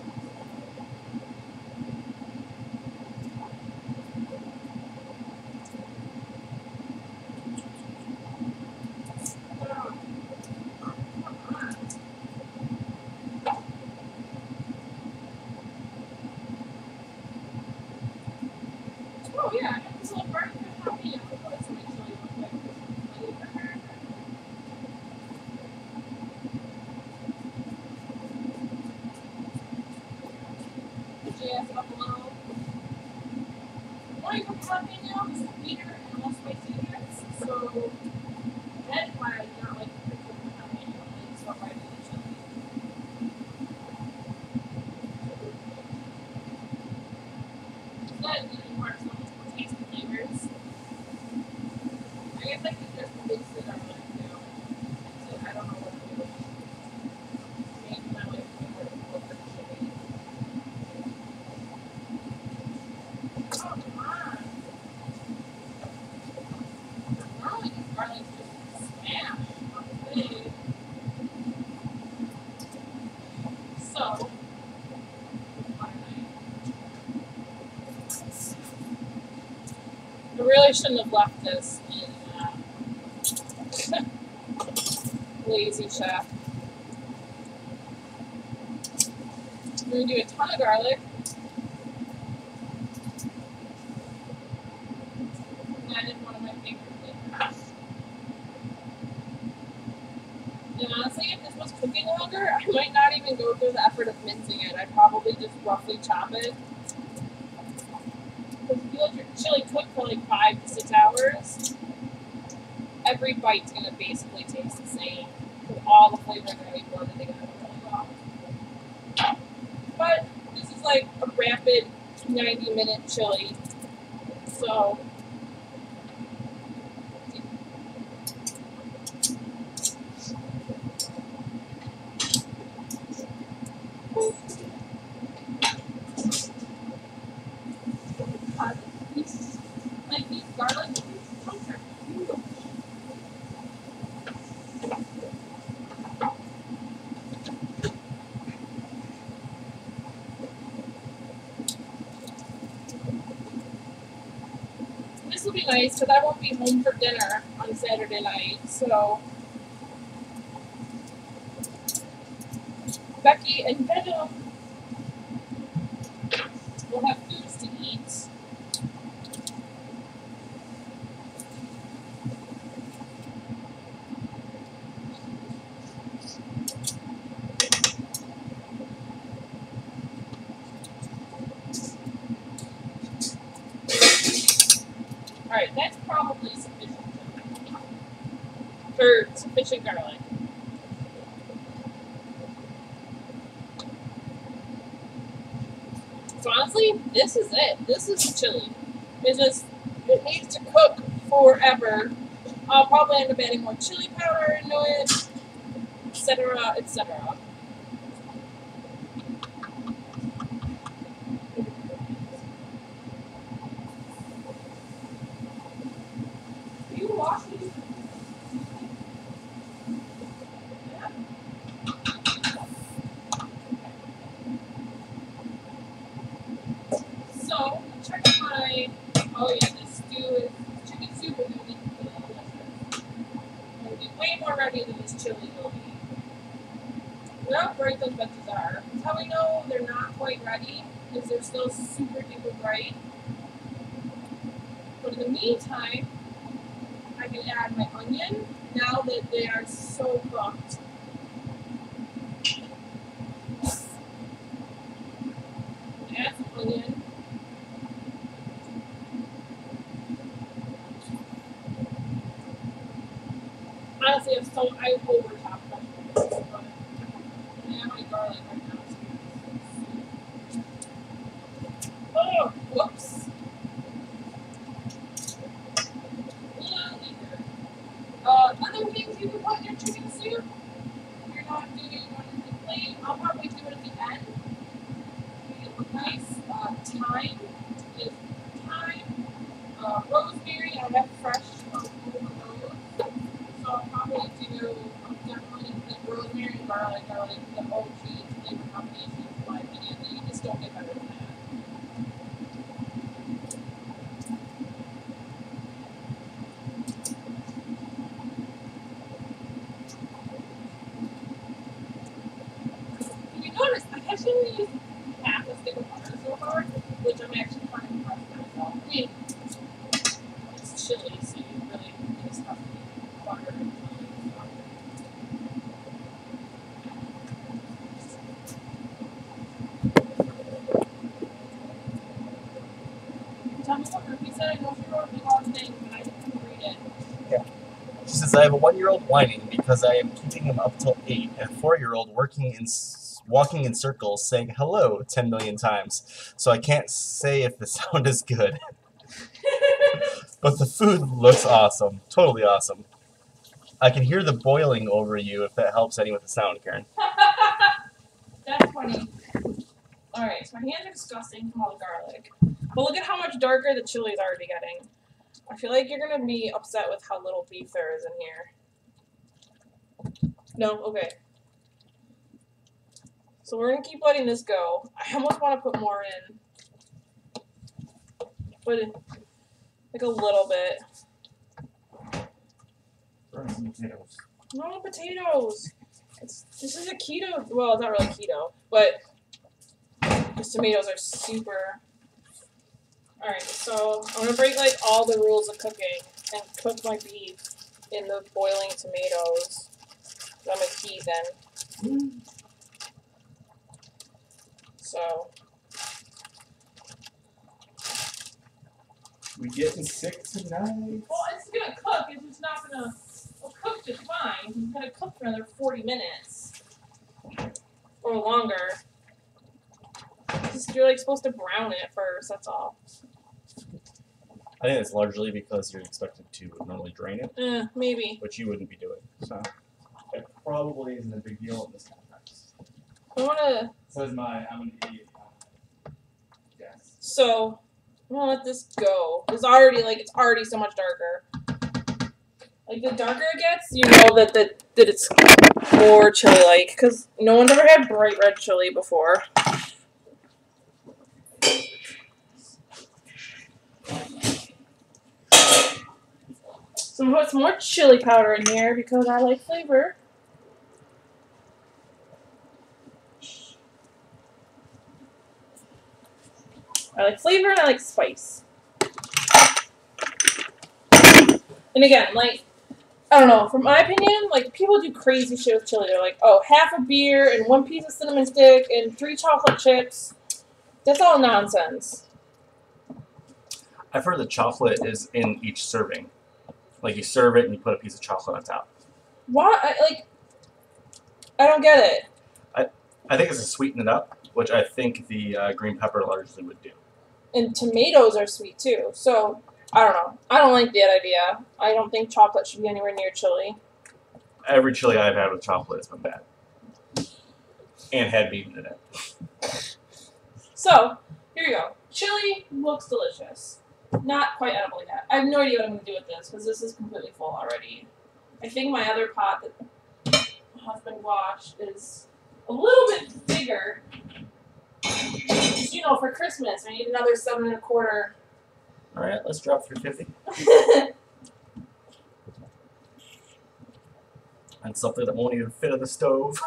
oh yeah, I got this little burger happy. That's what it's really look like. Jazz it up a little. Why you put jalapeno? Because it's sweeter and less spicy in it. So that's why I do not like to put jalapeno. I like stuff right in the chili. That really works on more tasty flavors. I guess I could just mix it up like too. So I don't know what to do. Maybe my life would work with the chili. Oh, come on. Normally these garlics just smash on the thing. So, I really shouldn't have left this in Lazy Chef. I'm going to do a ton of garlic. And that is one of my favorite flavors. And honestly, if this was cooking longer, I might not even go through the effort of mincing it. I'd probably just roughly chop it. Because if you let your chili cook for like 5 to 6 hours, every bite's going to basically taste the same. Because all the flavors are going to be blended together really well. But this is like a rapid 90-minute chili. So, like these garlic, these chunks are huge. This will be nice because I won't be home for dinner on Saturday night. So Becky and Benno will have foods to eat. Alright, that's probably sufficient. For sufficient garlic. So honestly, this is it. This is chili. It needs to cook forever. I'll probably end up adding more chili powder into it, etc., etc. You wash these? Yeah. So, check my, oh yeah, this stew is, chicken soup is going to be delicious. It's going to be way more ready than this chili will be. Look how bright those veggies are. That's how we know they're not quite ready, because they're still super duper bright. But in the meantime, I can add my onion now that they are so cooked. Add some onion. Honestly, I over top vegetables, but I have my garlic right now. Oh, whoops. Other things you can put in your chicken soup, if you're not doing one in the plate, I'll probably do it at the end. Make it look nice. Thyme. too. Definitely the rosemary and garlic are like the OG flavor combinations in my opinion. You just don't get better than that. If you notice, I actually only used half a stick of butter so far, which I'm actually kind of impressed with myself. I mean, it's chili, so you really just have to eat butter and chili. Tell me what Ruby said. I know she wrote a big long thing, but I didn't read it. She says, I have a 1-year-old whining because I am keeping him up till 8, and a 4-year-old walking in circles saying hello 10 million times. So I can't say if the sound is good. But the food looks awesome. Totally awesome. I can hear the boiling over you if that helps any with the sound, Karen. That's funny. Alright, so my hands are disgusting from all the garlic. But look at how much darker the chili is already getting. I feel like you're gonna be upset with how little beef there is in here. No? Okay. So we're gonna keep letting this go. I almost want to put more in. But like a little bit. No potatoes. This is a keto. Well, it's not really keto, but these tomatoes are super. All right, so I'm gonna break like all the rules of cooking and cook my beef in the boiling tomatoes. I'm a heathen. So We getting sick tonight? well, it's gonna cook. It's just not gonna. It'll cook just fine. It's gonna cook for another 40 minutes or longer. Just you're like supposed to brown it first. That's all. I think it's largely because you're expected to normally drain it, Maybe. which you wouldn't be doing. So it probably isn't a big deal in this context. I wanna. Says I'm an idiot. Yes. So I'm gonna let this go. It's already so much darker. Like the darker it gets, you know that it's more chili-like because no one's ever had bright red chili before. So I'm gonna put some more chili powder in here because I like flavor. I like flavor and I like spice. And again, like, I don't know, from my opinion, like, people do crazy shit with chili. They're like, oh, half a beer and 1 piece of cinnamon stick and 3 chocolate chips. That's all nonsense. I've heard the chocolate is in each serving. Like you serve it and you put a piece of chocolate on top. Why? I don't get it. I think it's to sweeten it up, which I think the green pepper largely would do. And tomatoes are sweet too. So, I don't know. I don't like that idea. I don't think chocolate should be anywhere near chili. Every chili I've had with chocolate has been bad. And had meat in it. So, here you go. Chili looks delicious. Not quite edible yet. I have no idea what I'm going to do with this because this is completely full already. I think my other pot that my husband washed is a little bit bigger. You know, for Christmas, I need another 7 1/4. Alright, let's drop 350. And something that won't even fit in the stove.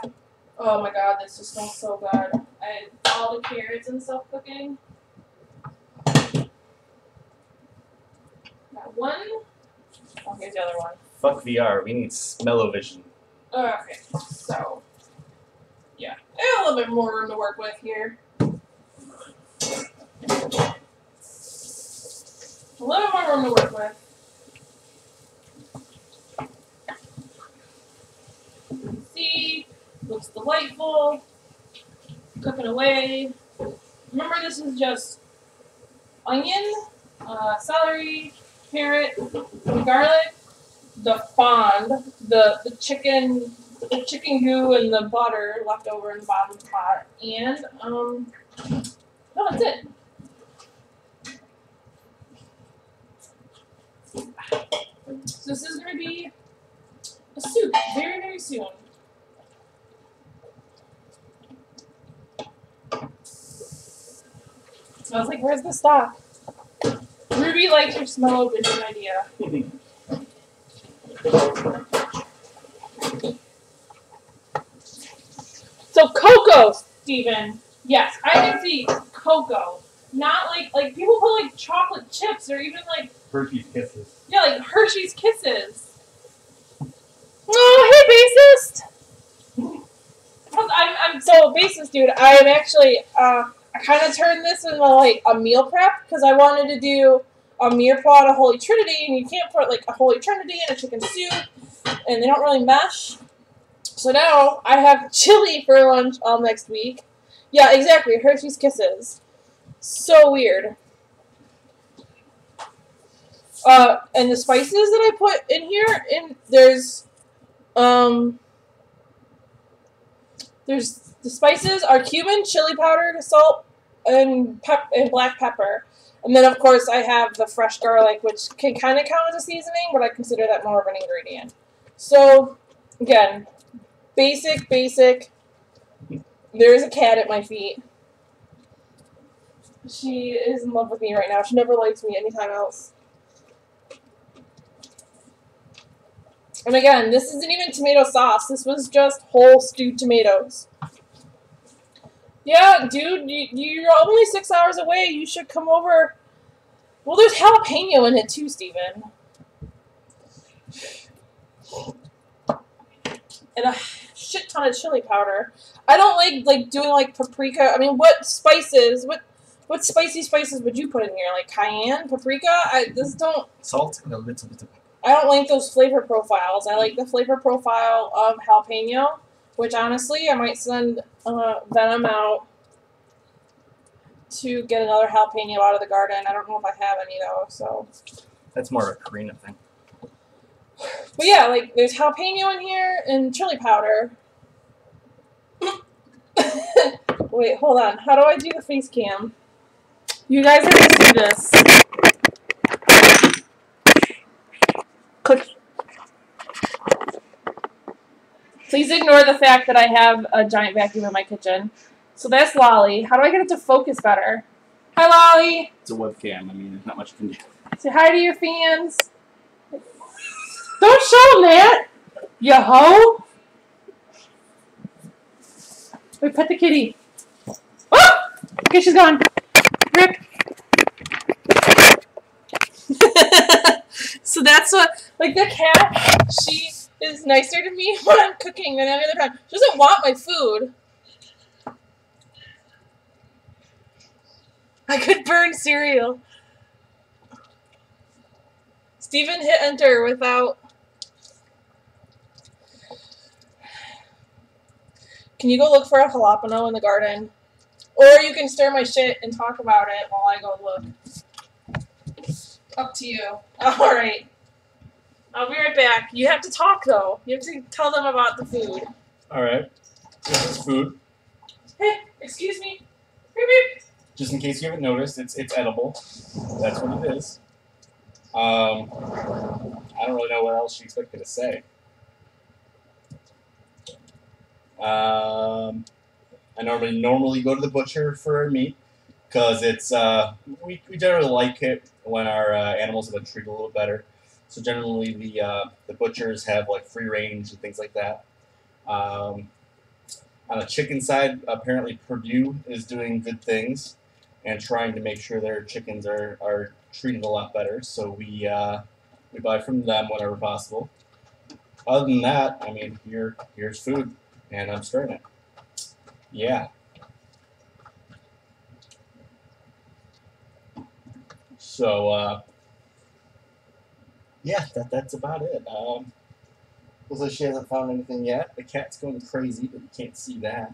Oh my god, this just smells so good. I had all the carrots and stuff cooking. Got one. Oh, here's the other one. Fuck VR, we need smell-o-vision. Okay, so yeah, I have a little bit more room to work with here. A little more room to work with. See, looks delightful. Cooking away. Remember, this is just onion, celery, carrot, garlic, the fond, the chicken goo and the butter left over in the bottom of the pot, and no, that's it. So this is gonna be a soup, very soon. Smells like, where's the stock? Ruby likes your smell of vision idea. So cocoa, Steven. Yes, I can see cocoa. Not like people put like chocolate chips or even like Hershey's Kisses. yeah, like Hershey's Kisses. Oh, hey, bassist. I'm so bassist, dude. I am actually I kind of turned this into like a meal prep because I wanted to do a Mirepoix and a Holy Trinity, and you can't put like a Holy Trinity in a chicken soup, and they don't really mesh. So now I have chili for lunch all next week. Yeah, exactly. Hershey's Kisses. So weird. And the spices that I put in here, there's the spices are cumin, chili powder, salt, and black pepper. And then, of course, I have the fresh garlic, which can kind of count as a seasoning, but I consider that more of an ingredient. So, again, basic. There is a cat at my feet. She is in love with me right now. She never likes me anytime else. And again, this isn't even tomato sauce. This was just whole stewed tomatoes. Yeah, dude, you're only 6 hours away. You should come over. Well, there's jalapeno in it too, Steven. And a shit ton of chili powder. I don't like doing like paprika. I mean, what spices? What spicy spices would you put in here? Like cayenne, paprika? Salt and a little bit of pepper. I don't like those flavor profiles. I like the flavor profile of jalapeno, which honestly, I might send Venom out to get another jalapeno out of the garden. I don't know if I have any though, so. That's more of a Karina thing. But yeah, like there's jalapeno in here and chili powder. Wait, hold on. How do I do the face cam? You guys are gonna see this. Click. Please ignore the fact that I have a giant vacuum in my kitchen. So that's Lolly. How do I get it to focus better? Hi, Lolly. It's a webcam. I mean, there's not much you can do. Say hi to your fans. Don't show them that, you hoe. Wait, pet the kitty. Oh! Okay, she's gone. Rip. So that's what, like the cat, she is nicer to me when I'm cooking than any other time. She doesn't want my food. I could burn cereal. Steven hit enter without... Can you go look for a jalapeno in the garden? Or you can stir my shit and talk about it while I go look. Up to you. Alright. I'll be right back. You have to talk, though. You have to tell them about the food. Alright. This is food. Hey, excuse me. Beep, beep. Just in case you haven't noticed, it's edible. That's what it is. I don't really know what else you expected to say. I normally go to the butcher for meat because it's we generally like it when our animals have been treated a little better. So generally the butchers have like free range and things like that. On the chicken side, apparently Purdue is doing good things and trying to make sure their chickens are treated a lot better. So we buy from them whenever possible. Other than that, I mean, here's food, and I'm stirring it. Yeah. So yeah, that's about it. Looks like she hasn't found anything yet. The cat's going crazy, but you can't see that.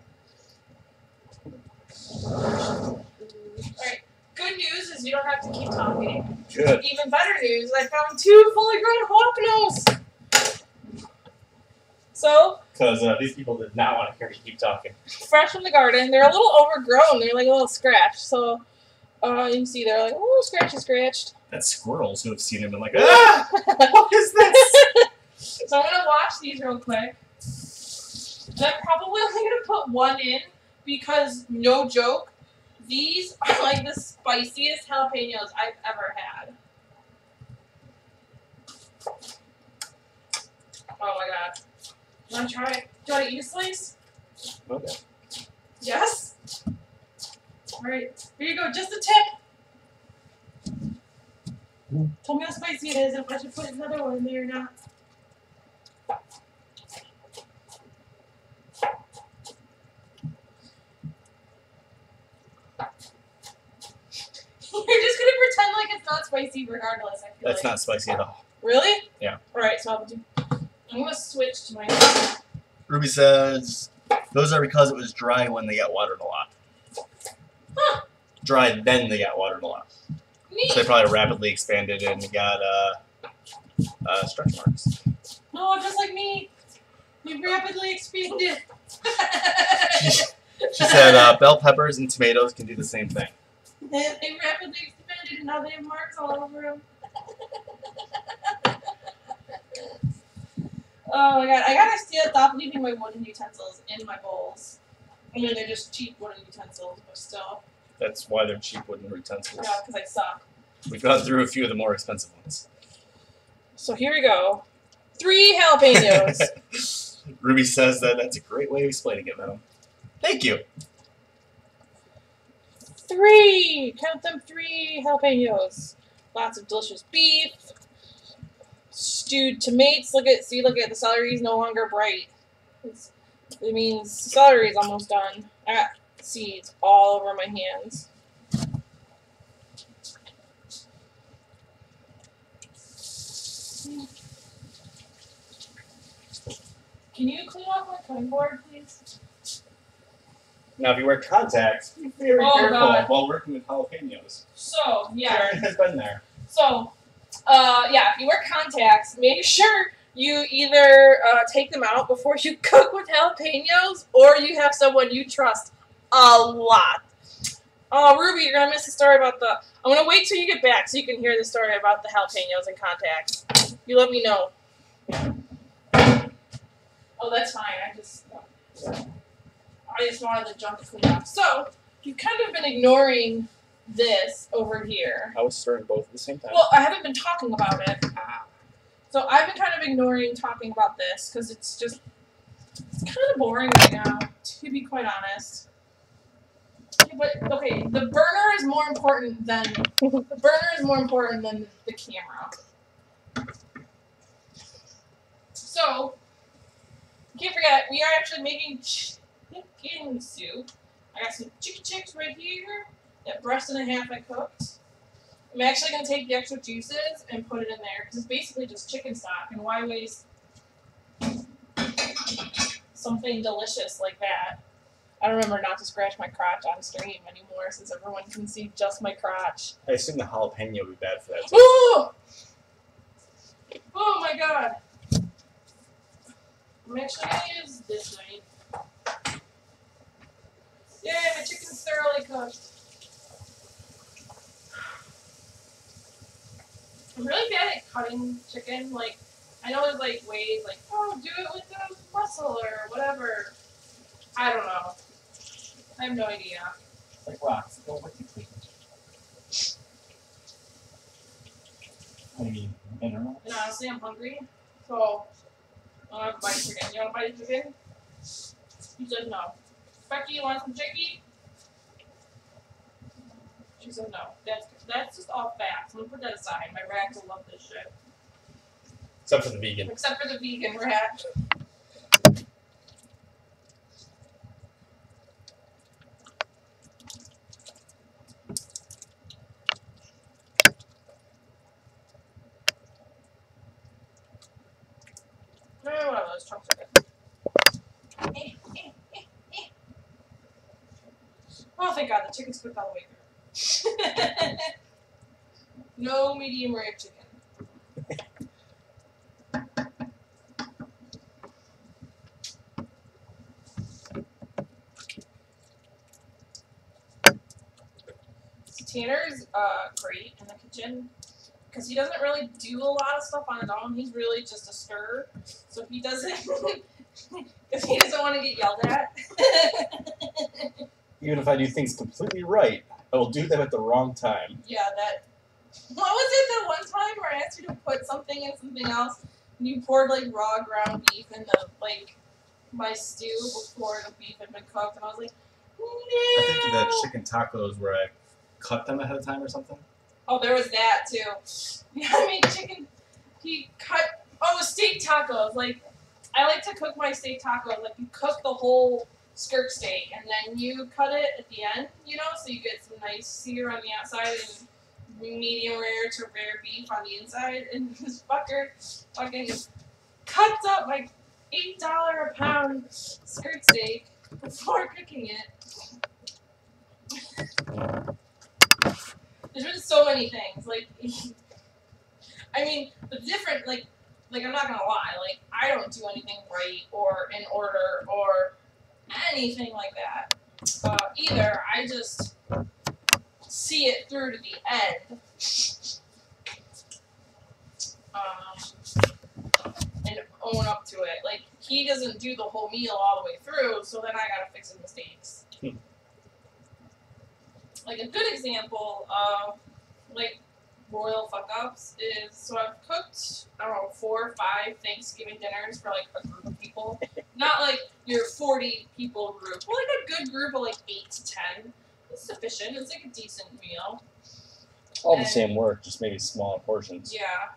Alright, good news is you don't have to keep talking. Good. Even better news, I found 2 fully grown jalapenos! So, Because these people did not want to hear me keep talking. fresh from the garden. They're a little overgrown. They're like a little scratched. So, you can see they're like a little scratched. That's squirrels who have seen him and like, ah! What is this? So I'm going to wash these real quick. I'm probably only gonna put one in because, no joke, these are like the spiciest jalapenos I've ever had. Oh my god. You wanna try it? Do you wanna eat a slice? Okay. Yes? Alright, here you go, just a tip. Tell me how spicy it is and if I should put another one in there or not. You're just gonna pretend like it's not spicy regardless, I feel That's like. not spicy at all. Really? Yeah. Alright, so I'm gonna switch to my Ruby says those are because it was dry when they got watered a lot. Huh. Dry, then they got watered a lot. Neat. So they probably rapidly expanded and got stretch marks. No, just like me. You rapidly expanded. She said bell peppers and tomatoes can do the same thing. They rapidly expanded and now they have marks all over them. Oh my god, I gotta stop leaving my wooden utensils in my bowls. I mean, they're just cheap wooden utensils, but still. That's why they're cheap wooden utensils. Yeah, because I suck. We've gone through a few of the more expensive ones. So here we go. 3 jalapenos. Ruby says that that's a great way of explaining it, madam. Thank you. 3! Count them, 3 jalapenos. Lots of delicious beef. Stewed tomatoes. Look at the celery is no longer bright. It means celery is almost done. I got seeds all over my hands. Can you clean off my cutting board, please? Now, if you wear contacts, be very careful God. while working with jalapenos. So, yeah. Karen has been there. So, yeah, if you wear contacts, make sure you either take them out before you cook with jalapenos, or you have someone you trust a lot. Oh, Ruby, you're going to miss the story about the... I'm going to wait till you get back so you can hear the story about the jalapenos and contacts. You let me know. Oh, that's fine. I just wanted the junk cleaned up. So, you've kind of been ignoring this over here. I was stirring both at the same time. Well, I haven't been talking about it. So I've been kind of ignoring talking about this because it's kind of boring right now, to be quite honest. But okay, the burner is more important than the camera. So can't forget, we are actually making chicken soup. I got some chicken chicks right here. That breast and a half I cooked. I'm actually going to take the extra juices and put it in there because it's basically just chicken stock, and why waste something delicious like that? I remember not to scratch my crotch on stream anymore since everyone can see just my crotch. I assume the jalapeno would be bad for that too. Ooh! Oh my god. I'm actually going to use this knife. Yay, my chicken's thoroughly cooked. I'm really bad at cutting chicken. Like, I know there's like ways, like, oh, do it with the muscle or whatever. I don't know. I have no idea. Like rocks. Go with you, please. I mean, minerals. And honestly, I'm hungry, so I want to buy chicken. You want to buy the chicken? He said no. Becky, you want some chicken? She said no. That's just all fat. So I'm gonna put that aside. My rats will love this shit. Except for the vegan. Except for the vegan rat. One of those chunks are good. Oh, thank God, the chicken's cooked all the way through. No medium rare chicken. Tanner's great in the kitchen because he doesn't really do a lot of stuff on his own. He's really just a stir. So he doesn't, because he doesn't want to get yelled at. Even if I do things completely right, I will do them at the wrong time. Yeah, that. What was it that one time where I asked you to put something in something else, and you poured like raw ground beef in the my stew before the beef had been cooked, and I was like, no. I think the chicken tacos where I cut them ahead of time or something. Oh, there was that too. Yeah, I made chicken. He cut. Oh, steak tacos. Like, I like to cook my steak tacos. Like, you cook the whole skirt steak, and then you cut it at the end. You know, so you get some nice sear on the outside and medium rare to rare beef on the inside. And this fucker fucking cuts up like $8 a pound skirt steak before cooking it. There's been so many things. Like, I mean, the different, like I'm not gonna lie, like, I don't do anything right or in order or anything like that. Either. I just see it through to the end. And own up to it. Like, he doesn't do the whole meal all the way through, so then I gotta fix his mistakes. Like, a good example of, like, royal fuck-ups is, so I've cooked, I don't know, 4 or 5 Thanksgiving dinners for, like, a group of people. Not, like, your 40 people group, but, like, a good group of, like, 8 to 10. It's sufficient. It's, like, a decent meal. All the same work, just maybe smaller portions. Yeah.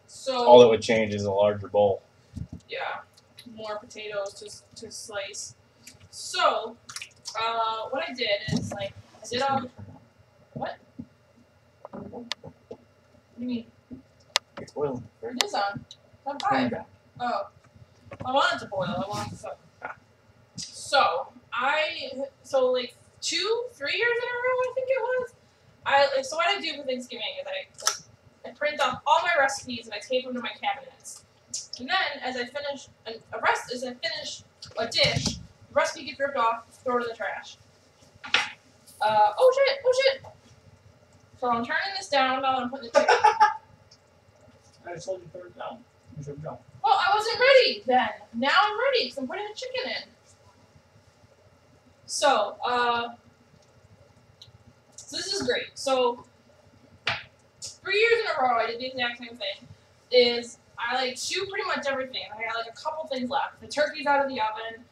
So... all that would change is a larger bowl. Yeah. More potatoes to slice. So, what I did is, like, I did what? What do you mean? It's boiling. It is on. It's on 5. Oh. I want it to boil. I want it to cook. So, like 2-3 years in a row, I think it was. So what I do for Thanksgiving is I print off all my recipes and I tape them to my cabinets. And then, as I finish a dish, the recipe gets ripped off, throw it in the trash. Oh shit! So I'm turning this down now that I'm putting the chicken. I just told you to throw it down. You should go. Well, I wasn't ready then. Now I'm ready because I'm putting the chicken in. So, so this is great. So, 3 years in a row, I did the exact same thing. Is I like chew pretty much everything. I got like a couple things left. The turkey's out of the oven.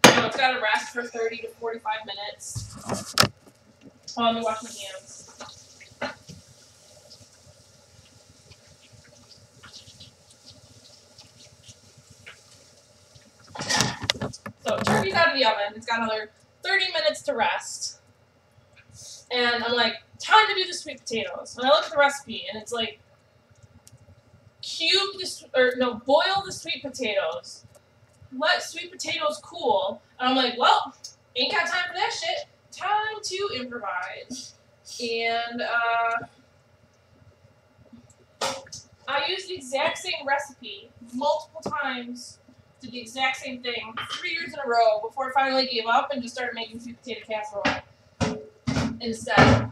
So it's got to rest for 30 to 45 minutes. Oh, let me wash my hands. So turkey's out of the oven. It's got another 30 minutes to rest. And I'm like, time to do the sweet potatoes. And I look at the recipe, and it's like, boil the sweet potatoes. Let sweet potatoes cool. And I'm like, well, ain't got time for that shit. Time to improvise. And I used the exact same recipe multiple times. Did the exact same thing 3 years in a row before I finally gave up and just started making sweet potato casserole instead.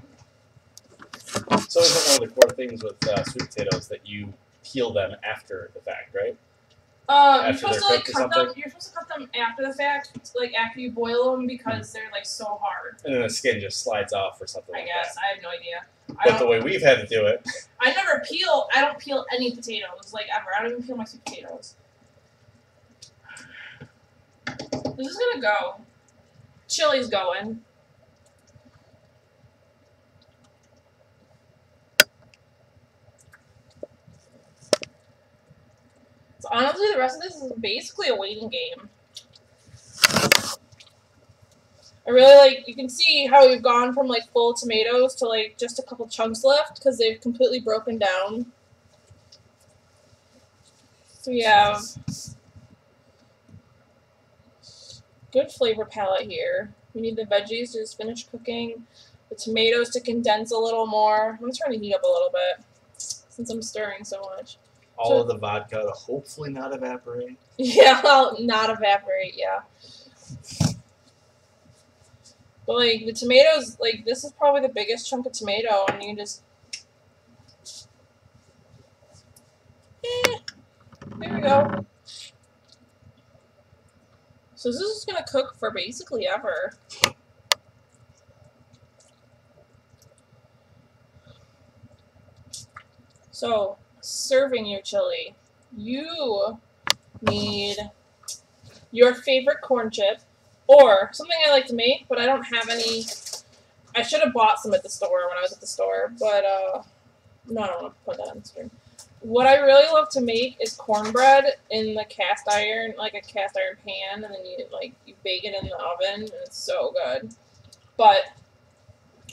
So isn't one of the core things with sweet potatoes that you peel them after the fact, right? You're supposed to cut them after the fact, like after you boil them, because they're like so hard. And then the skin just slides off or something. I guess I have no idea. But the way we've had to do it. I don't peel any potatoes, like ever. I don't even peel my sweet potatoes. This is gonna go. Chili's going. So honestly, the rest of this is basically a waiting game. I really you can see how we've gone from like full tomatoes to like just a couple chunks left because they've completely broken down. So we have good flavor palette here. We need the veggies to just finish cooking, the tomatoes to condense a little more. I'm going to turn the heat up a little bit since I'm stirring so much. All of the vodka to hopefully not evaporate. Yeah, well, not evaporate, yeah. But, like, the tomatoes, like, this is probably the biggest chunk of tomato, and you just There we go. So this is gonna cook for basically ever. So, serving your chili, you need your favorite corn chip, or something I like to make, but I don't have any. I should have bought some at the store when I was at the store, but no, I don't want to put that on the screen. What I really love to make is cornbread in the cast iron, like a cast iron pan, and then you bake it in the oven, and it's so good. But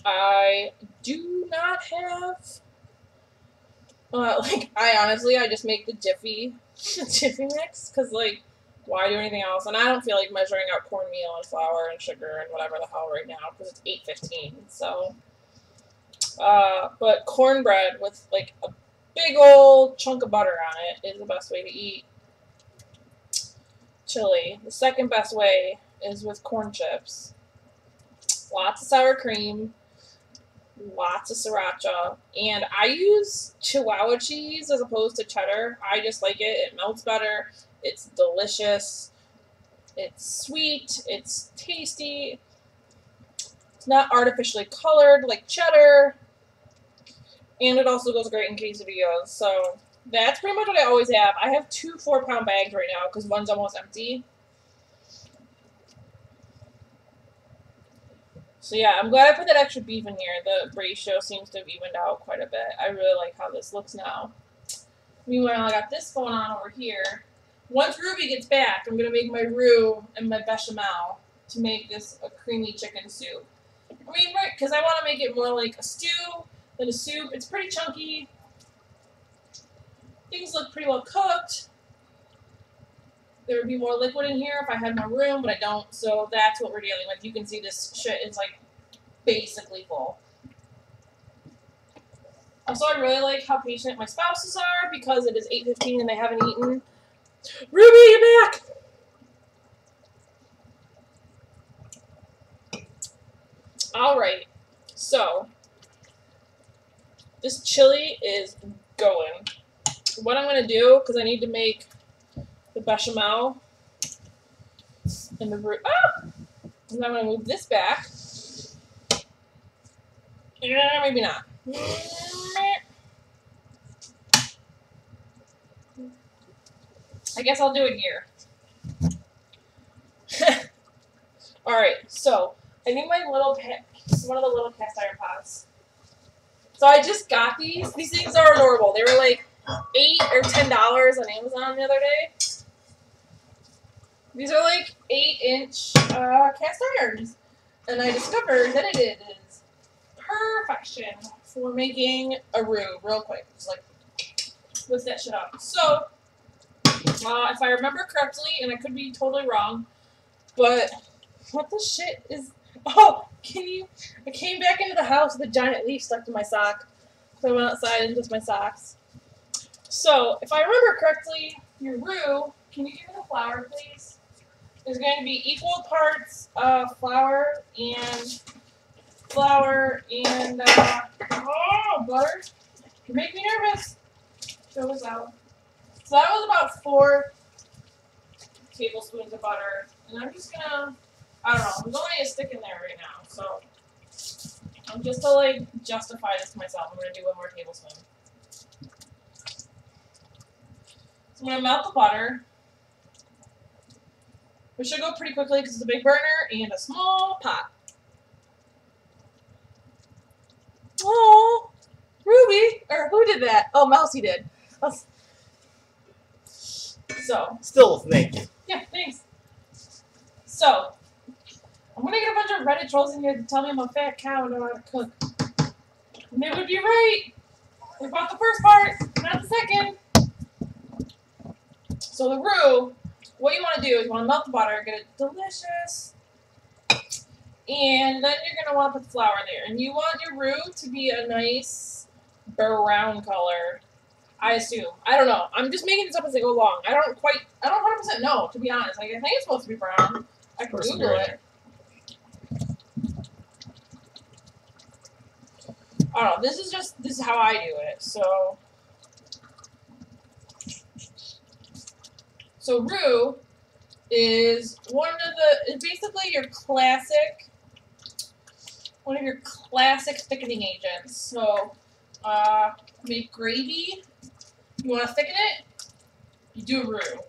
I do not have. I just make the Jiffy mix, because, like, why do anything else? And I don't feel like measuring out cornmeal and flour and sugar and whatever the hell right now, because it's 8:15, so. But cornbread with, like, a big old chunk of butter on it is the best way to eat chili. The second best way is with corn chips. Lots of sour cream. Lots of sriracha, and I use Chihuahua cheese as opposed to cheddar. I just like it. It melts better. It's delicious. It's sweet. It's tasty. It's not artificially colored like cheddar, and it also goes great in quesadillas. So that's pretty much what I always have. I have 2 4-pound bags right now because one's almost empty. So yeah, I'm glad I put that extra beef in here. The ratio seems to have evened out quite a bit. I really like how this looks now. Meanwhile, I got this going on over here. Once Ruby gets back, I'm going to make my roux and my bechamel to make this a creamy chicken soup. I mean, right, because I want to make it more like a stew than a soup. It's pretty chunky. Things look pretty well cooked. There would be more liquid in here if I had more room, but I don't, so that's what we're dealing with. You can see this shit is, like, basically full. Also, I really like how patient my spouses are, because it is 8:15 and they haven't eaten. Ruby, you're back! Alright, so, this chili is going. What I'm going to do, because I need to make the bechamel and the roux. Ah! And I'm going to move this back. Maybe not. I guess I'll do it here. Alright, so I need my little one of the little cast iron pots. So I just got these. These things are adorable. They were like $8 or $10 on Amazon the other day. These are like 8-inch cast irons. And I discovered that it is perfection for making a roux real quick. Just like, whisk that shit up. So, if I remember correctly, and I could be totally wrong, but what the shit is... Oh, I came back into the house with a giant leaf stuck to my sock. So I went outside and just my socks. So, if I remember correctly, your roux, can you give me the flour, please? There's going to be equal parts of flour and butter. You make me nervous. Show us out. So that was about 4 tablespoons of butter. And I'm just gonna, I don't know, there's only a stick in there right now. So I'm just to like justify this to myself, I'm gonna do 1 more tablespoon. So I'm gonna melt the butter. We should go pretty quickly because it's a big burner and a small pot. Oh, Ruby, or who did that? Oh, Mousy did. So. Still, thank you. Yeah, thanks. So, I'm gonna get a bunch of Reddit trolls in here to tell me I'm a fat cow and don't know how to cook. And they would be right. They bought the first part, not the second. So the roux, what you want to do is you want to melt the butter, get it delicious. And then you're going to want to put the flour there. And you want your roux to be a nice brown color, I assume. I don't know. I'm just making this up as I go along. I don't 100% know, to be honest. Like, I think it's supposed to be brown. I can Google it. I don't know. This is how I do it. So So roux is basically your classic, one of your classic thickening agents. So, make gravy. You want to thicken it? You do a roux.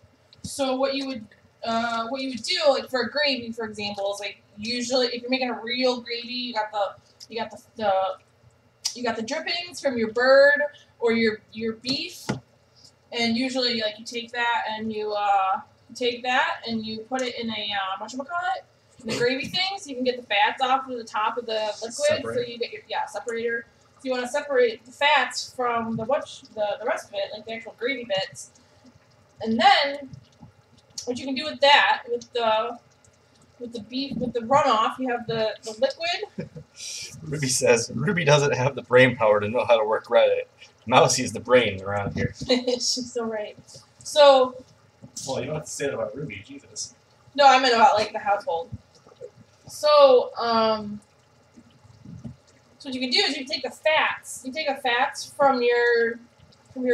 So what you would do, like for a gravy, for example, is like usually if you're making a real gravy, you got the drippings from your bird or your beef, and usually like you take that and you put it in a whatchamacallit, in the gravy thing, so you can get the fats off of the top of the liquid. Separator. So you get your separator. So you want to separate the fats from the rest of it, like the actual gravy bits, and then what you can do with that, with the beef, with the runoff, you have the liquid. Ruby says Ruby doesn't have the brain power to know how to work Reddit. Mousy is the brain around here. She's so right. So, Well, you don't have to say that about Ruby, Jesus. no, I meant about like the household. So, so what you can do is you take the fats. You take the fats from your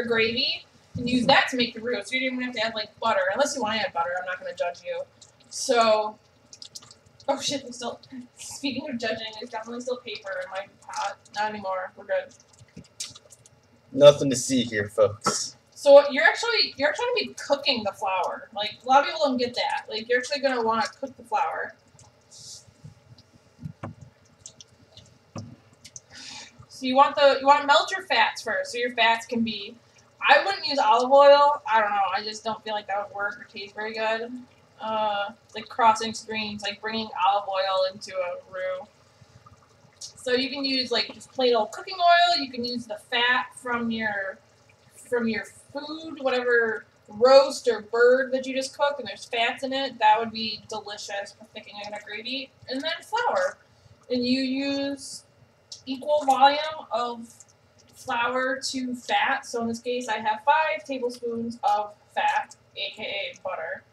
gravy and use that to make the roux. So you don't even have to add like butter, unless you want to add butter. I'm not going to judge you. So, oh shit! There's still. Speaking of judging, there's definitely still paper in my pot. Not anymore. We're good. Nothing to see here, folks. So you're actually going to be cooking the flour. Like a lot of people don't get that. Like you're actually going to want to cook the flour. So you want to melt your fats first. So your fats can be. I wouldn't use olive oil. I don't know. I just don't feel like that would work or taste very good. Like crossing streams, like bringing olive oil into a roux. So you can use like just plain old cooking oil. You can use the fat from your food, whatever roast or bird that you just cook, and there's fats in it. That would be delicious for thickening in a gravy. And then flour, and you use equal volume of flour to fat. So in this case, I have 5 tablespoons of fat, aka butter.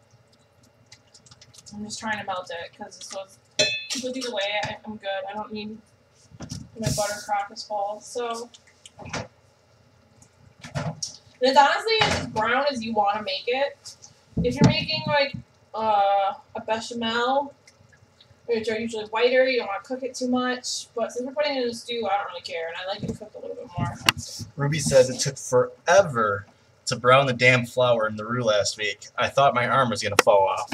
I'm just trying to melt it because this was look either way. I'm good. I don't need my butter crock is full. So it's honestly as brown as you want to make it. If you're making like a bechamel, which are usually whiter, you don't want to cook it too much. But since we're putting it in a stew, I don't really care, and I like it cooked a little bit more. Ruby says it took forever to brown the damn flour in the roux last week. I thought my arm was gonna fall off.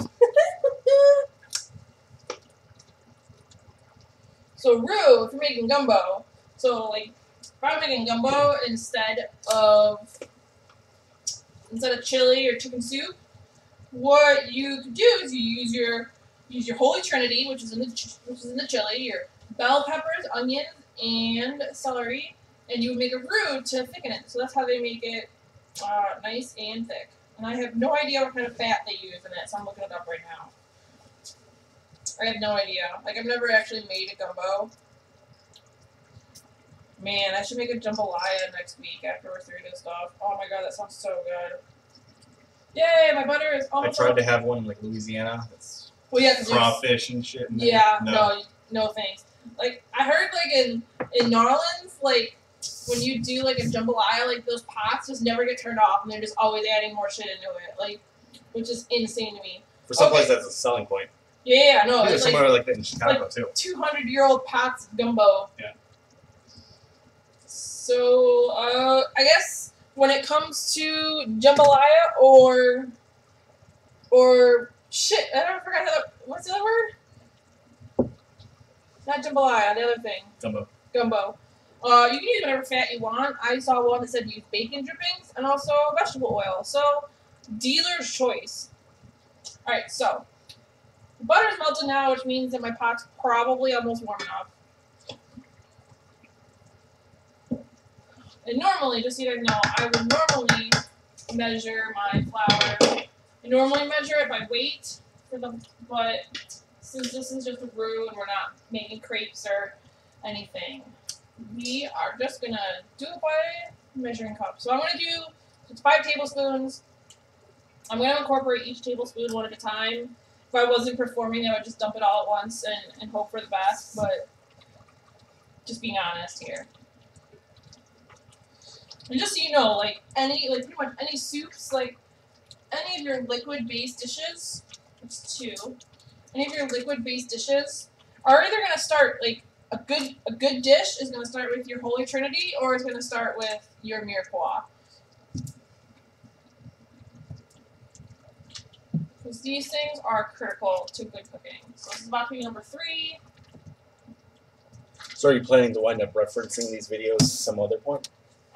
So roux, if you're making gumbo, so like if I'm making gumbo instead of chili or chicken soup, what you could do is you use your Holy Trinity, which is in the chili, your bell peppers, onions, and celery, and you would make a roux to thicken it. So that's how they make it nice and thick. And I have no idea what kind of fat they use in it, so I'm looking it up right now. I have no idea. Like, I've never actually made a gumbo. Man, I should make a jambalaya next week after we're through this stuff. Oh my god, that sounds so good. Yay, my butter is almost I tried to have one in like Louisiana. It's well, yeah, 'cause crawfish and shit. In there. yeah, No. no thanks. Like, I heard, like, in New Orleans, like, when you do, like, a jambalaya, like, those pots just never get turned off, and they're just always adding more shit into it, like, which is insane to me. For some place, Okay. that's a selling point. Yeah, no, There's it's somewhere like like that in Chicago too. 200-year-old pots of gumbo. Yeah. So, I guess when it comes to jambalaya or shit, I forgot what's the other word? Not jambalaya, the other thing. Gumbo. You can use whatever fat you want. I saw one that said use bacon drippings and also vegetable oil. So, dealer's choice. Alright, so the butter's melted now, which means that my pot's probably almost warm enough. And normally, just so you guys know, I would normally measure my flour. I normally measure it by weight, but since this is just a roux and we're not making crepes or anything, we are just going to do it by measuring cup. So I'm going to do, it's 5 tablespoons. I'm going to incorporate each tablespoon one at a time. If I wasn't performing, I would just dump it all at once and hope for the best, but just being honest here. And just so you know, like pretty much any soups, like any of your liquid-based dishes, it's 2. Any of your liquid-based dishes are either gonna start like a good dish is gonna start with your Holy Trinity, or it's gonna start with your Mirepoix. Because these things are critical to good cooking. So this is about to be number 3. So are you planning to wind up referencing these videos at some other point?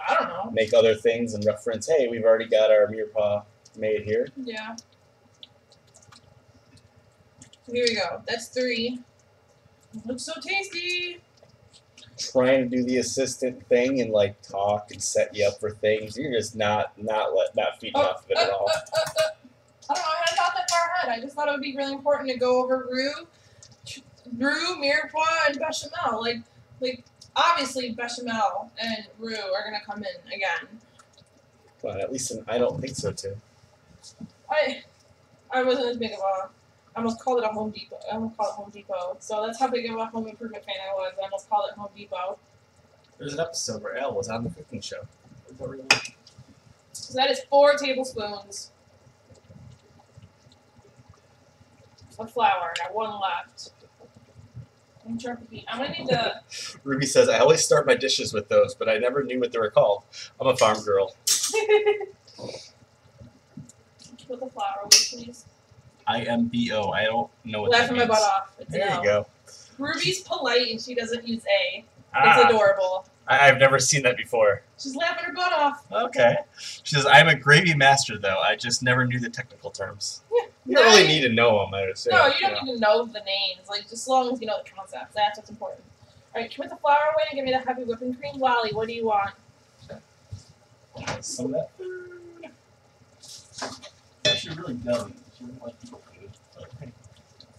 I don't know. Make other things and reference, hey, we've already got our Mirepoix made here. Yeah. So here we go. That's 3. It looks so tasty. Trying to do the assistant thing and like talk and set you up for things. You're just not feeding off of it at all. I don't know. I hadn't thought that far ahead. I just thought it would be really important to go over roux, Mirepoix, and bechamel. Like obviously bechamel and roux are gonna come in again. Well, at least I don't think so too. I wasn't as big of a. I almost called it a Home Depot. I almost called it Home Depot. So that's how big of a home improvement fan I was. I almost called it Home Depot. There's an episode where Elle was on the cooking show. So that is 4 tablespoons of flour. I got 1 left. I'm gonna need to. Ruby says, I always start my dishes with those, but I never knew what they were called. I'm a farm girl. Put the flour away, please. IMBO. I don't know what Laughing that my means. butt off. It's There an you L. go. Ruby's polite and she doesn't use A. Ah, It's adorable. I've never seen that before. She's laughing her butt off. Okay. She says, I'm a gravy master, though. I just never knew the technical terms. Yeah. You don't really need to know them, I would say. No, you don't need to know the names. Like, just as long as you know the concepts. That's what's important. Alright, put the flour away and give me the heavy whipping cream. Lolly, what do you want? Some of that food. She really doesn't. She doesn't like people food. Okay.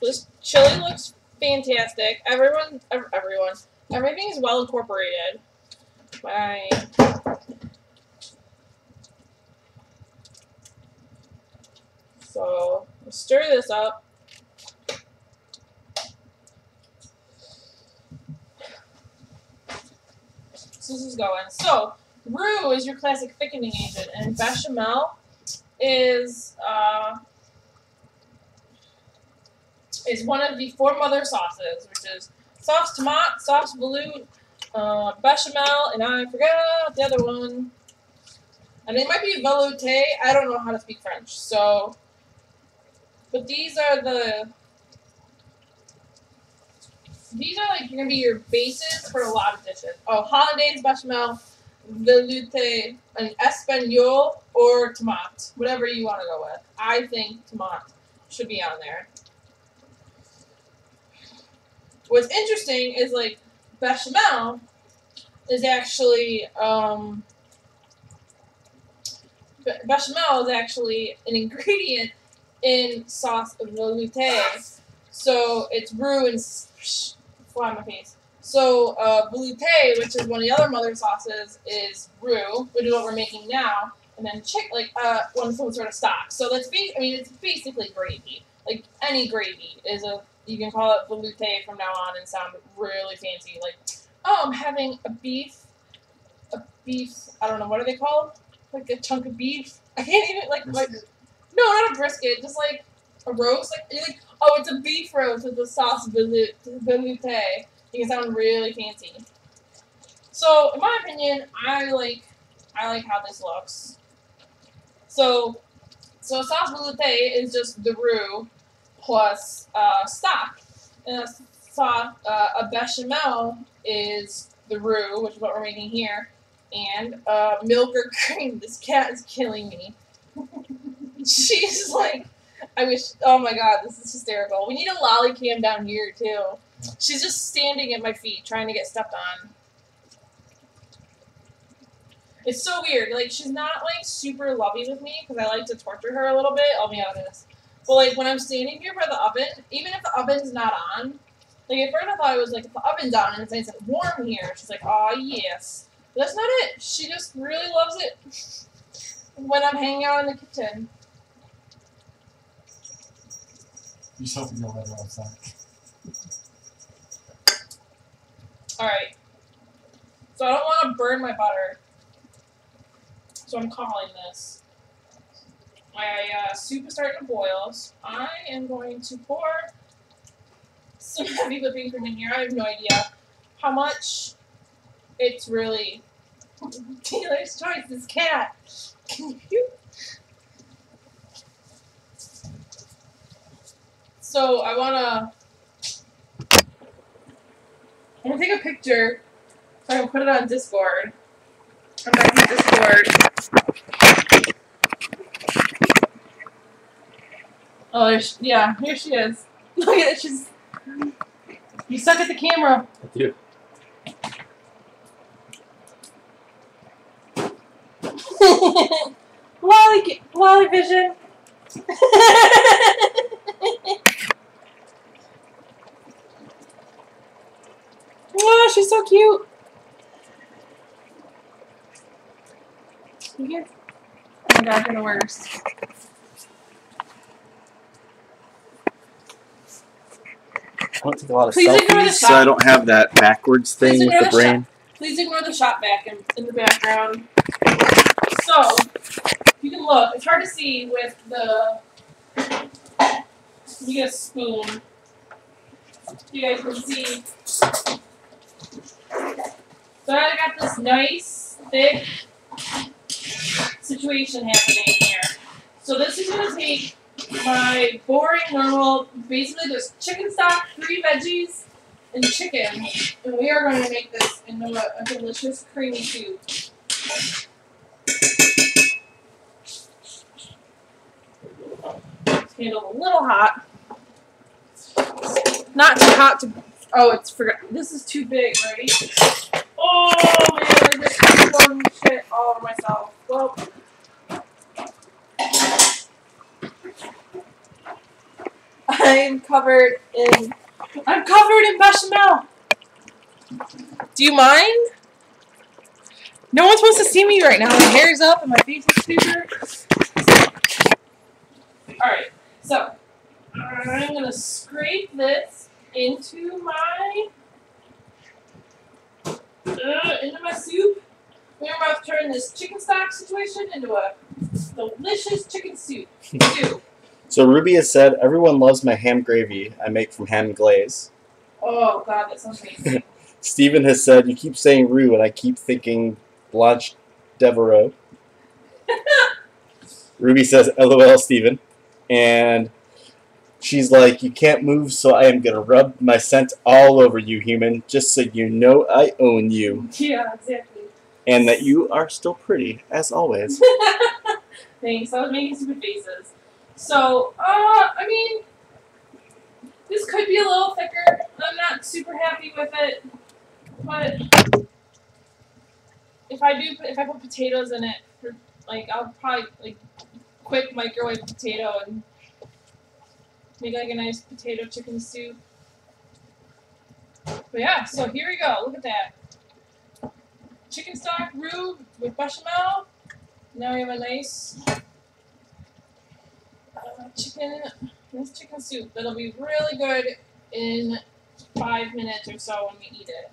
This chili looks fantastic. Everything is well incorporated. Bye. So, stir this up. So this is going. So, roux is your classic thickening agent, and bechamel is one of the 4 mother sauces, which is sauce tomate, sauce velouté, bechamel, and I forgot the other one. And it might be velouté. I don't know how to speak French, so. But these are like gonna be your bases for a lot of dishes. Oh, hollandaise, bechamel, velouté, an espagnole, or tomate, whatever you want to go with. I think tomate should be on there. What's interesting is like bechamel is actually an ingredient in sauce velouté. So it's roux and fly my face. So velouté, which is one of the other mother sauces, is roux, which is what we're making now, and then some sort of stock. So it's basically gravy. Like any gravy is you can call it velouté from now on and sound really fancy. Like, oh, I'm having a beef, I don't know, what are they called? Like a chunk of beef? I can't even, like no, not a brisket, just like a roast. Like, you're like, oh, it's a beef roast with the sauce velouté. You can sound really fancy. So, in my opinion, I like how this looks. So sauce velouté is just the roux plus stock, and a bechamel is the roux, which is what we're making here, and milk or cream. This cat is killing me. She's like, I wish. Oh my god, this is hysterical. We need a lolly cam down here too. She's just standing at my feet trying to get stepped on. It's so weird. Like, she's not like super lovey with me because I like to torture her a little bit. I'll be honest. But like when I'm standing here by the oven, even if the oven's not on, like at first I thought it was like if the oven's on and it's nice and warm here, she's like, oh yes. But that's not it. She just really loves it when I'm hanging out in the kitchen. You just hope you don't let her outside. Alright. So I don't want to burn my butter. So I'm calling this. my soup is starting to boil. So I am going to pour some heavy whipping cream in here. I have no idea how much. It's really Taylor's choice. This cat. Can you? So I wanna take a picture so I can put it on Discord. I'm back in Discord. Oh, yeah, here she is. Look at it. She's. You suck at the camera. I do. Wally vision. Oh, she's so cute. You get. Oh my god, you're the worst. I don't take a lot of Please ignore the selfies, so shot. I don't have that backwards Please thing with ignore the the brain. Please ignore the shot back in the background. So, you can look. It's hard to see with the. You get a spoon. You guys can see. So I got this nice, thick situation happening here. So this is going to take my boring, normal, basically there's chicken stock, 3 veggies, and chicken. And we are going to make this into a delicious, creamy soup. It's handled a little hot. Not too hot to. Oh, it's forgot. This is too big, right? Oh man, I just thrown shit all over myself. Well, I'm covered in bechamel. Do you mind? No one's supposed to see me right now. My hair's up and my face is super. Alright, so I'm gonna scrape this into my soup. We're about to turn this chicken stock situation into a delicious chicken soup. So Ruby has said, everyone loves my ham gravy I make from ham glaze. Oh god, that sounds amazing. Steven has said, you keep saying Rue and I keep thinking Blanche Devereaux. Ruby says, LOL Steven. And she's like, you can't move, so I am going to rub my scent all over you, human, just so you know I own you. Yeah, exactly. And that you are still pretty, as always. Thanks, I was making stupid faces. So, I mean, this could be a little thicker. I'm not super happy with it, but if I put potatoes in it, like, I'll probably, like, quick microwave potato and make, like, a nice potato chicken soup. But yeah, so here we go. Look at that. Chicken stock roux with bechamel. Now we have a nice chicken soup that'll be really good in 5 minutes or so when we eat it.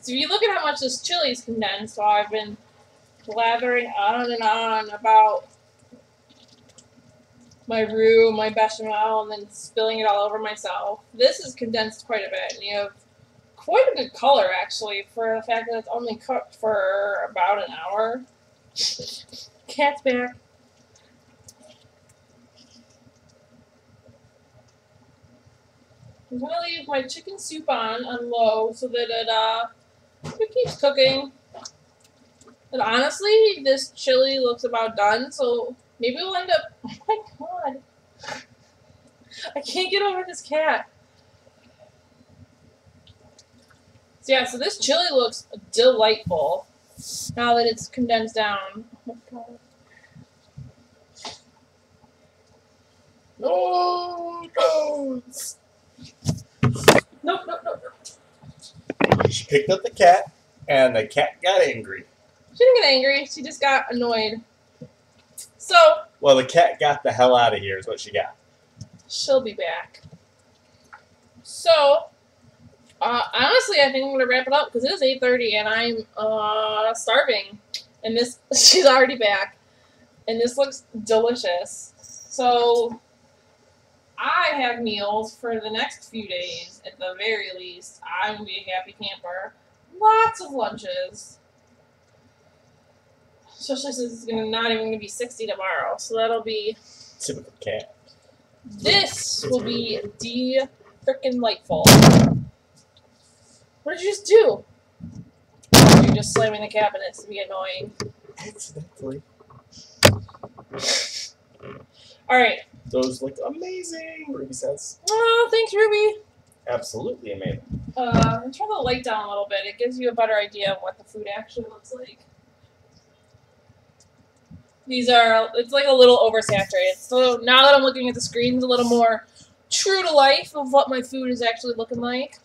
So if you look at how much this chili is condensed, so I've been blathering on and on about my roux, my bechamel, and then spilling it all over myself. This is condensed quite a bit, and you have quite a good color, actually, for the fact that it's only cooked for about an hour. Cat's back. I'm going to leave my chicken soup on low so that it keeps cooking. But honestly, this chili looks about done, so maybe we'll end up... Oh my god. I can't get over this cat. So yeah, so this chili looks delightful now that it's condensed down. Oh my god. No! Nope. She picked up the cat, and the cat got angry. She didn't get angry, she just got annoyed. So, Well, the cat got the hell out of here is what she got. she'll be back. So, honestly, I think I'm going to wrap it up because it is 8:30 and I'm starving. And she's already back. and this looks delicious. So I have meals for the next few days at the very least. I'm gonna be a happy camper. Lots of lunches. Especially since it's not even gonna be 60 tomorrow. So that'll be Typical cat. this will be frickin' delightful. What did you just do? You're just slamming the cabinets to be annoying. Accidentally. Alright. Those look amazing, Ruby says. Oh, thanks, Ruby. Absolutely amazing. Turn the light down a little bit. It gives you a better idea of what the food actually looks like. It's like a little oversaturated. So now that I'm looking at the screen, it's a little more true to life of what my food is actually looking like.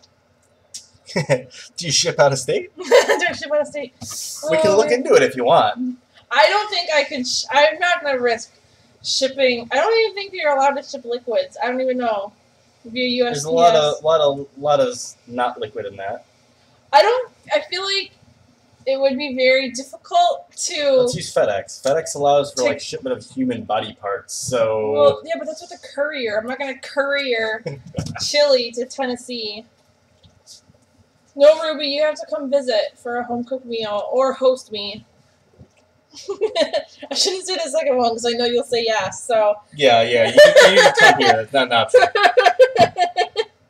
Do you ship out of state? Do I ship out of state? We can look into it if you want. I don't think I could. I'm not going to risk shipping. I don't even think you're allowed to ship liquids. I don't even know. Via USPS. There's a lot of not liquid in that. I feel like it would be very difficult to. Let's use FedEx. FedEx allows for like shipment of human body parts. So. Well, yeah, but that's with a courier. I'm not going to courier chili to Tennessee. No, Ruby, you have to come visit for a home cooked meal or host me. I shouldn't say the second one because I know you'll say yes. So. Yeah, you need to come here. It's not an option.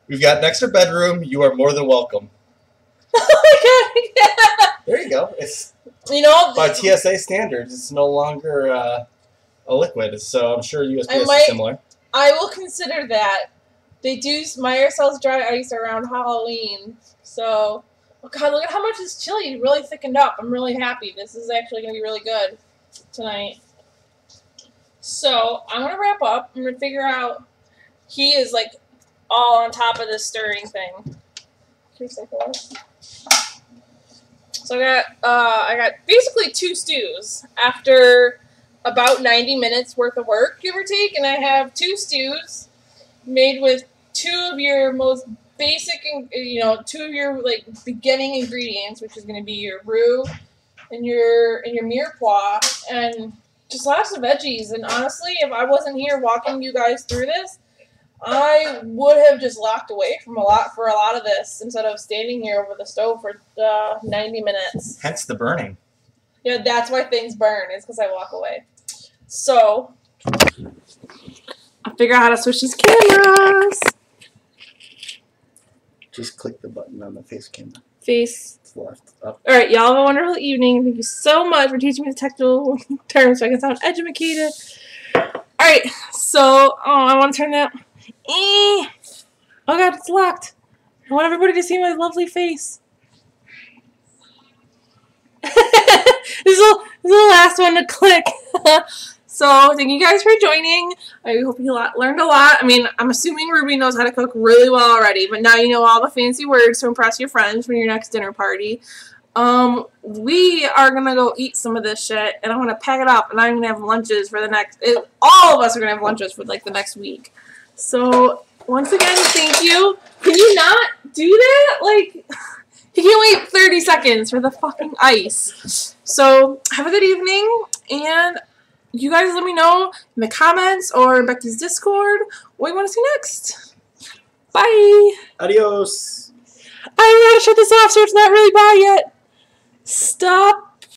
We've got an extra bedroom. You are more than welcome. Oh my god! Yeah. There you go. It's by TSA standards. It's no longer a liquid, so I'm sure USPS is similar. I will consider that. They do. Meyer sells dry ice around Halloween, so. Oh god! Look at how much this chili really thickened up. I'm really happy. This is actually gonna be really good tonight. So I'm gonna wrap up. I'm gonna figure out. He is like all on top of this stirring thing. So I got basically 2 stews after about 90 minutes worth of work, give or take, and I have 2 stews made with 2 of your most basic, 2 of your like beginning ingredients, which is going to be your roux and your Mirepoix, and just lots of veggies. And honestly, if I wasn't here walking you guys through this, I would have just locked away from a lot of this instead of standing here over the stove for 90 minutes. Hence the burning. Yeah, that's why things burn. It's because I walk away. So, I'll figure out how to switch these cameras. Just click the button on the face camera. Face. It's left up. Alright, y'all have a wonderful evening. Thank you so much for teaching me the technical terms so I can sound educated. Alright, so, I want to turn that. Oh god, it's locked. I want everybody to see my lovely face. This is the last one to click. So, thank you guys for joining. I hope you learned a lot. I mean, I'm assuming Ruby knows how to cook really well already, but now you know all the fancy words to impress your friends for your next dinner party. We are going to go eat some of this shit, and I'm going to pack it up, and I'm going to have lunches for the next... all of us are going to have lunches for, like, the next week. So, once again, thank you. Can you not do that? Like, you can't wait 30 seconds for the fucking ice. So, have a good evening, and you guys let me know in the comments or in Becky's Discord what you want to see next. Bye! Adios! I don't know how to shut this off, so it's not really bye yet. Stop